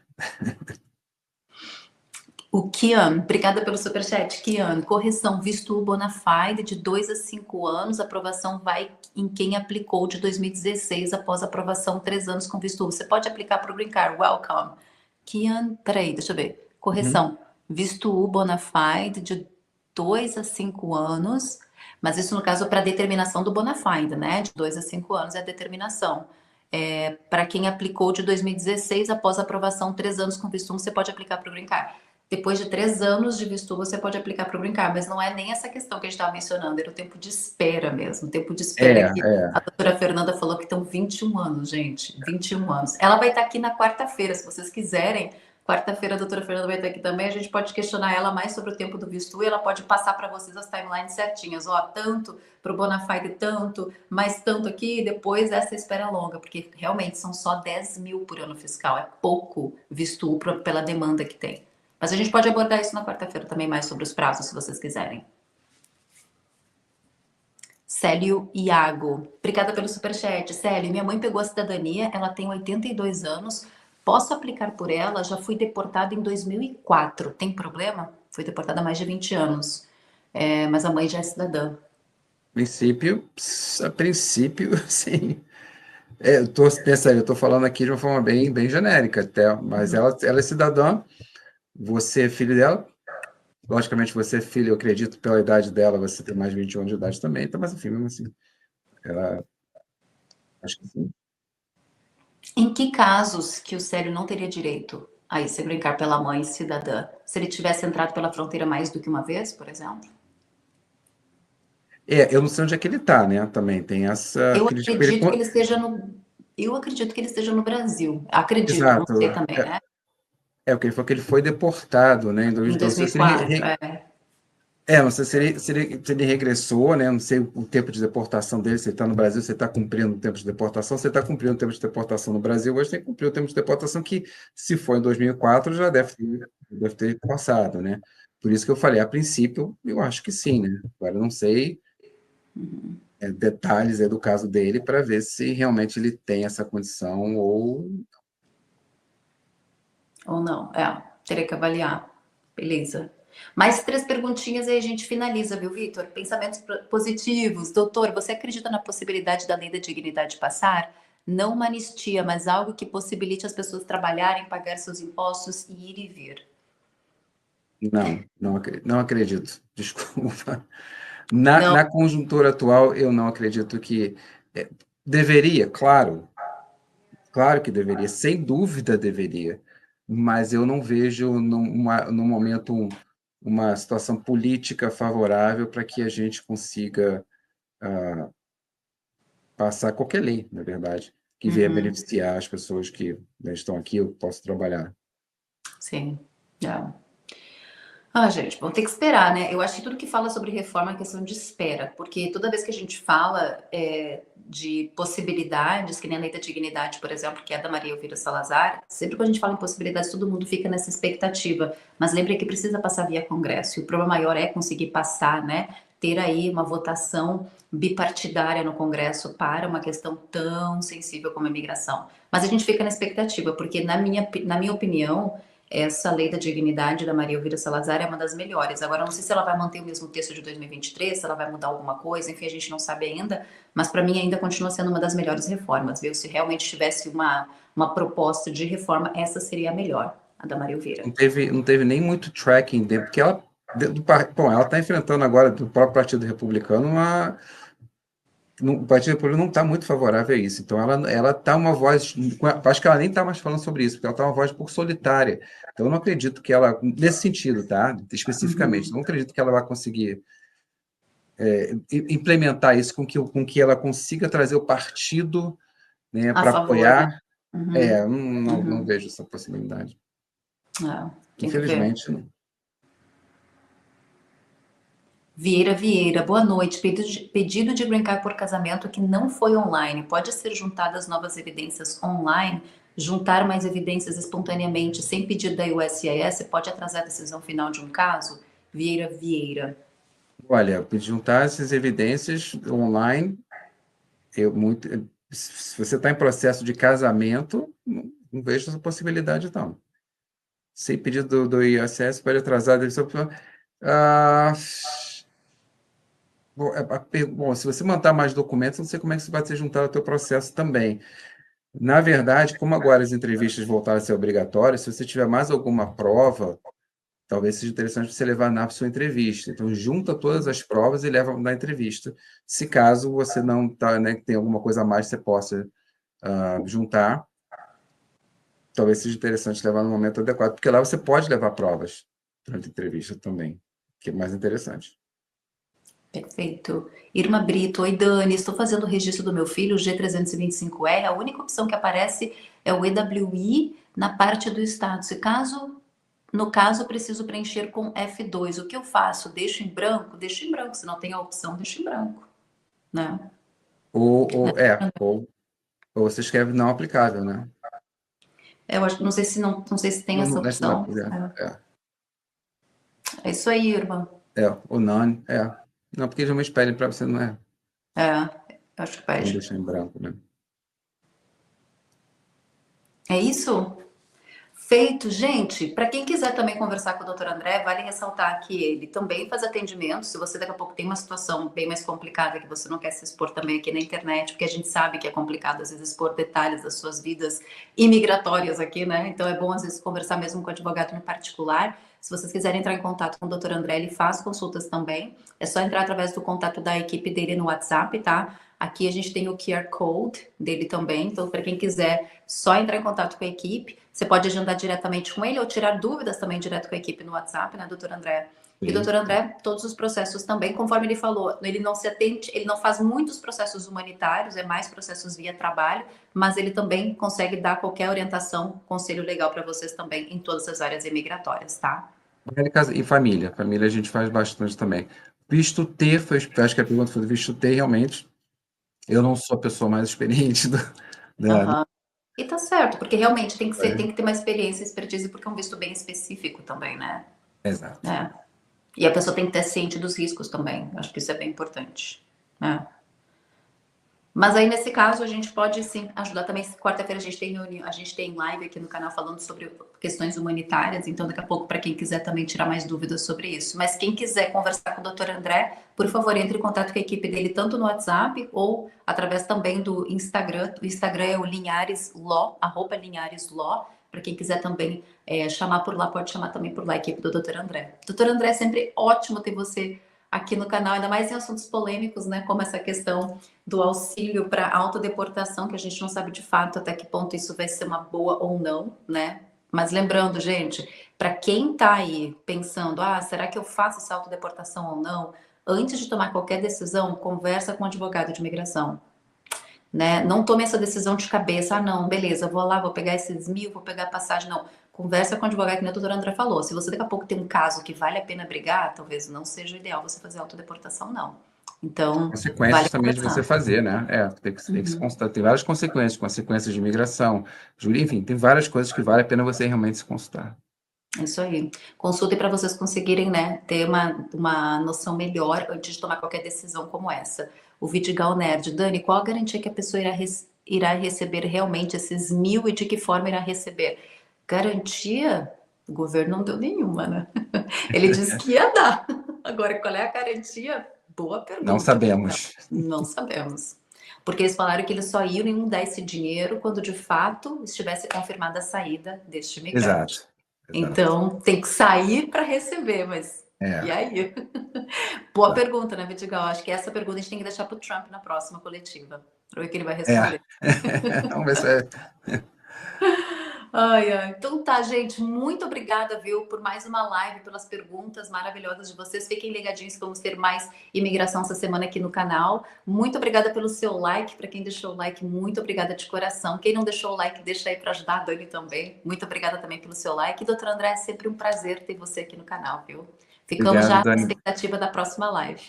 O Kian, obrigada pelo superchat. Kian, correção, visto bona fide de 2 a 5 anos, aprovação vai em quem aplicou de 2016 após aprovação 3 anos com visto U. Você pode aplicar para o Green Card, welcome. Kian, peraí, deixa eu ver. Correção, visto U bona fide de 2 a 5 anos, mas isso no caso para determinação do bona fide, né? De 2 a 5 anos é a determinação. Para quem aplicou de 2016 após aprovação 3 anos com visto U, você pode aplicar para o Green Card. Depois de 3 anos de visto, você pode aplicar para o Green Card, mas não é nem essa questão que a gente estava mencionando, era o tempo de espera mesmo. O tempo de espera que a doutora Fernanda falou que estão 21 anos, gente. 21 anos. Ela vai estar aqui na quarta-feira, se vocês quiserem. Quarta-feira a doutora Fernanda vai estar aqui também. A gente pode questionar ela mais sobre o tempo do visto e ela pode passar para vocês as timelines certinhas. Tanto para o bona fide, tanto, mais tanto aqui, e depois essa espera longa, porque realmente são só 10 mil por ano fiscal. É pouco visto pela demanda que tem. Mas a gente pode abordar isso na quarta-feira também, mais sobre os prazos, se vocês quiserem. Célio Iago, obrigada pelo superchat. Célio, minha mãe pegou a cidadania, ela tem 82 anos, posso aplicar por ela? Já fui deportada em 2004, tem problema? Fui deportada há mais de 20 anos, mas a mãe já é cidadã. A princípio, sim. Eu tô falando aqui de uma forma bem genérica, até, mas ela é cidadã. Você é filho dela, logicamente você é filho, eu acredito, pela idade dela, você tem mais de 21 anos de idade também, então, mas enfim, mesmo assim, acho que sim. Em que casos que o Célio não teria direito a ir se brincar pela mãe cidadã? Se ele tivesse entrado pela fronteira mais do que uma vez, por exemplo? Eu não sei onde é que ele está, né, também tem essa... Eu acredito que ele esteja no Brasil, acredito, Exato. não sei também, né? O que ele falou que ele foi deportado, né, em 2004, não sei se ele regressou, né, não sei o tempo de deportação dele, se ele está no Brasil, se ele está cumprindo o tempo de deportação, se ele está cumprindo o tempo de deportação no Brasil, hoje tem que cumprir o tempo de deportação que, se for em 2004, já deve ter passado, né? Por isso que eu falei, a princípio, eu acho que sim, né? Agora, eu não sei detalhes do caso dele para ver se realmente ele tem essa condição ou não. Teria que avaliar. Beleza. Mais 3 perguntinhas e a gente finaliza, viu, Vitor? Pensamentos positivos. Doutor, você acredita na possibilidade da lei da dignidade passar? não uma anistia, mas algo que possibilite as pessoas trabalharem, pagar seus impostos e ir e vir. Não acredito. Desculpa. Não. Na conjuntura atual, eu não acredito que deveria, claro que deveria, sem dúvida deveria, mas eu não vejo no momento uma situação política favorável para que a gente consiga passar qualquer lei, na verdade, que venha beneficiar as pessoas que estão aqui, eu posso trabalhar. Sim. Gente, vamos ter que esperar, né? Eu acho que tudo que fala sobre reforma é questão de espera, porque toda vez que a gente fala de possibilidades, que nem a Lei da Dignidade, por exemplo, que é da Maria Elvira Salazar, sempre que a gente fala em possibilidades, todo mundo fica nessa expectativa. Mas lembre que precisa passar via Congresso, e o problema maior é conseguir passar, né? Ter aí uma votação bipartidária no Congresso para uma questão tão sensível como a imigração. Mas a gente fica na expectativa, porque na minha opinião, essa Lei da Dignidade da Maria Elvira Salazar é uma das melhores. Agora, não sei se ela vai manter o mesmo texto de 2023, se ela vai mudar alguma coisa, enfim, a gente não sabe ainda, mas para mim ainda continua sendo uma das melhores reformas, viu? Se realmente tivesse uma proposta de reforma, essa seria a melhor, a da Maria Elvira. Não teve nem muito tracking dentro, porque ela está enfrentando agora do próprio Partido Republicano o Partido Republicano não está muito favorável a isso. Então, ela está uma voz... Acho que ela nem está mais falando sobre isso, porque ela está uma voz pouco solitária. Então, eu não acredito que ela... Nesse sentido, tá? Especificamente. Não acredito que ela vai conseguir implementar isso com que ela consiga trazer o partido, né, para apoiar. Né? Não vejo essa possibilidade. Infelizmente, não. Vieira, boa noite. Pedido de green card por casamento que não foi online. Pode ser juntadas novas evidências online? Juntar mais evidências espontaneamente sem pedido da USCIS pode atrasar a decisão final de um caso? Vieira. Olha, juntar essas evidências online, se você está em processo de casamento, não vejo essa possibilidade, não. Sem pedido do INSS pode atrasar a decisão. Bom, se você mandar mais documentos, não sei como é que isso vai ser juntado ao teu processo também. Na verdade, como agora as entrevistas voltaram a ser obrigatórias, se você tiver mais alguma prova, talvez seja interessante você levar na sua entrevista. Então, junta todas as provas e leva na entrevista. Se caso você não tem alguma coisa a mais que você possa juntar, talvez seja interessante levar no momento adequado, porque lá você pode levar provas durante a entrevista também, que é mais interessante. Perfeito. Irma Brito, oi Dani, estou fazendo o registro do meu filho, o G325R, a única opção que aparece é o EWI na parte do estado. No caso, eu preciso preencher com F2. O que eu faço? Deixo em branco? Deixo em branco. Se não tem a opção, deixo em branco. Né? Ou você escreve não aplicável, né? Eu acho, não sei se tem essa opção. É isso aí, Irma. O none, Não, porque geralmente pedem para você, não é? Acho que pede. Não deixar em branco, né? É isso? Feito, gente. Para quem quiser também conversar com o Dr. André, vale ressaltar que ele também faz atendimento. Se você daqui a pouco tem uma situação bem mais complicada que você não quer se expor também aqui na internet, porque a gente sabe que é complicado às vezes expor detalhes das suas vidas imigratórias aqui, né? Então é bom às vezes conversar mesmo com o advogado no particular. Se vocês quiserem entrar em contato com o Dr. André, ele faz consultas também. É só entrar através do contato da equipe dele no WhatsApp, tá? Aqui a gente tem o QR Code dele também, então para quem quiser só entrar em contato com a equipe, você pode agendar diretamente com ele ou tirar dúvidas também direto com a equipe no WhatsApp, né, doutor André? E o doutor André, todos os processos também, conforme ele falou, ele não faz muitos processos humanitários, é mais processos via trabalho, mas ele também consegue dar qualquer orientação, conselho legal para vocês também em todas as áreas imigratórias, tá? E família. Família a gente faz bastante também. Visto T, acho que a pergunta foi do visto T, realmente. Eu não sou a pessoa mais experiente E tá certo, porque realmente tem que ter uma experiência, expertise, porque é um visto bem específico também, né? Exato. E a pessoa tem que ter ciente dos riscos também. Acho que isso é bem importante. Mas aí, nesse caso, a gente pode sim ajudar também. Quarta-feira a gente tem reunião, a gente tem live aqui no canal falando sobre questões humanitárias, então daqui a pouco, para quem quiser também tirar mais dúvidas sobre isso. Mas quem quiser conversar com o Dr. André, por favor, entre em contato com a equipe dele, tanto no WhatsApp ou através também do Instagram. O Instagram é o Linhares Law, @LinharesLaw. Para quem quiser também chamar por lá, pode chamar também por lá a equipe do Dr. André. Dr. André, é sempre ótimo ter você aqui no canal, ainda mais em assuntos polêmicos, né? Como essa questão do auxílio para autodeportação, que a gente não sabe de fato até que ponto isso vai ser uma boa ou não, né? Mas lembrando, gente, para quem está aí pensando, será que eu faço essa autodeportação ou não? Antes de tomar qualquer decisão, conversa com um advogado de imigração. Né? Não tome essa decisão de cabeça, não, beleza, vou lá, vou pegar esses 1.000, vou pegar a passagem, não. Conversa com o advogado, que nem a doutora André falou. Se você daqui a pouco tem um caso que vale a pena brigar, talvez não seja o ideal você fazer autodeportação, não. Então, Consequências vale também de você conversar. fazer, né? Tem que se consultar. Tem várias consequências de imigração, enfim, tem várias coisas que vale a pena você realmente se consultar. Isso aí. Consultem para vocês conseguirem, né, ter uma noção melhor antes de tomar qualquer decisão como essa. O Vidigal Nerd, Dani, qual a garantia que a pessoa irá receber realmente esses 1.000 e de que forma irá receber? Garantia? O governo não deu nenhuma, né? Ele disse que ia dar. Agora, qual é a garantia? Boa pergunta. Não sabemos. Não sabemos. Porque eles falaram que eles só iam dar esse dinheiro quando de fato estivesse confirmada a saída deste migrante. Exato. Então, tem que sair para receber, mas e aí? Boa pergunta, né, Vidigal? Acho que essa pergunta a gente tem que deixar para o Trump na próxima coletiva, para ver o que ele vai responder. Vamos ver se Ai. Então tá, gente, muito obrigada, viu, por mais uma live, pelas perguntas maravilhosas de vocês. Fiquem ligadinhos que vamos ter mais imigração essa semana aqui no canal. Muito obrigada pelo seu like, para quem deixou o like, muito obrigada de coração. Quem não deixou o like, deixa aí para ajudar a Dani também. Muito obrigada também pelo seu like. E, doutor André, é sempre um prazer ter você aqui no canal, viu? Ficamos Obrigado, já Dani. na expectativa da próxima live.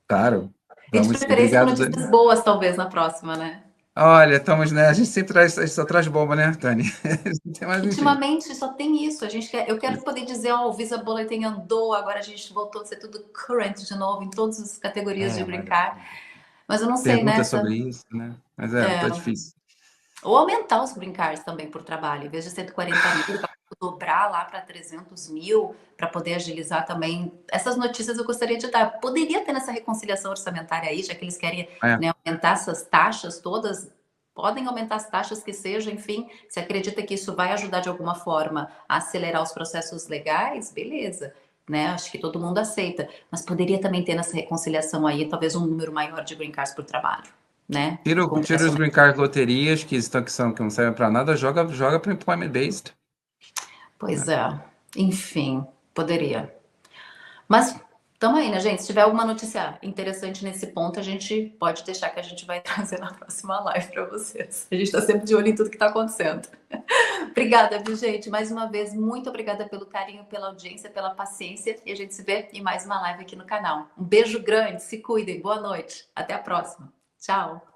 Claro. E de Vamos sim. preferência com Obrigado, notícias Dani. boas, talvez, na próxima, né? Olha, estamos, né? A gente sempre só traz bomba, né, Dani? Mas, enfim. Ultimamente só tem isso. Eu quero poder dizer, o Visa Bulletin andou, agora a gente voltou a ser tudo current de novo em todas as categorias de green card. Mas eu não sei, né? Pergunta sobre isso, né? Mas tá difícil. Ou aumentar os green cards também por trabalho, em vez de 140.000, dobrar lá para 300.000, para poder agilizar também. Essas notícias eu gostaria de dar. Poderia ter nessa reconciliação orçamentária aí, já que eles querem né, aumentar essas taxas todas. Podem aumentar as taxas que sejam, enfim, se acredita que isso vai ajudar de alguma forma a acelerar os processos legais, beleza, né? Acho que todo mundo aceita. Mas poderia também ter nessa reconciliação aí, talvez um número maior de green cards por trabalho, né? Tira os green cards loterias que não servem para nada, joga para employment based. Pois enfim, poderia. Mas tamo aí, né, gente? Se tiver alguma notícia interessante nesse ponto, a gente pode deixar que a gente vai trazer na próxima live para vocês. A gente tá sempre de olho em tudo que tá acontecendo. Obrigada, viu, gente? Mais uma vez, muito obrigada pelo carinho, pela audiência, pela paciência. E a gente se vê em mais uma live aqui no canal. Um beijo grande, se cuidem, boa noite. Até a próxima. Tchau.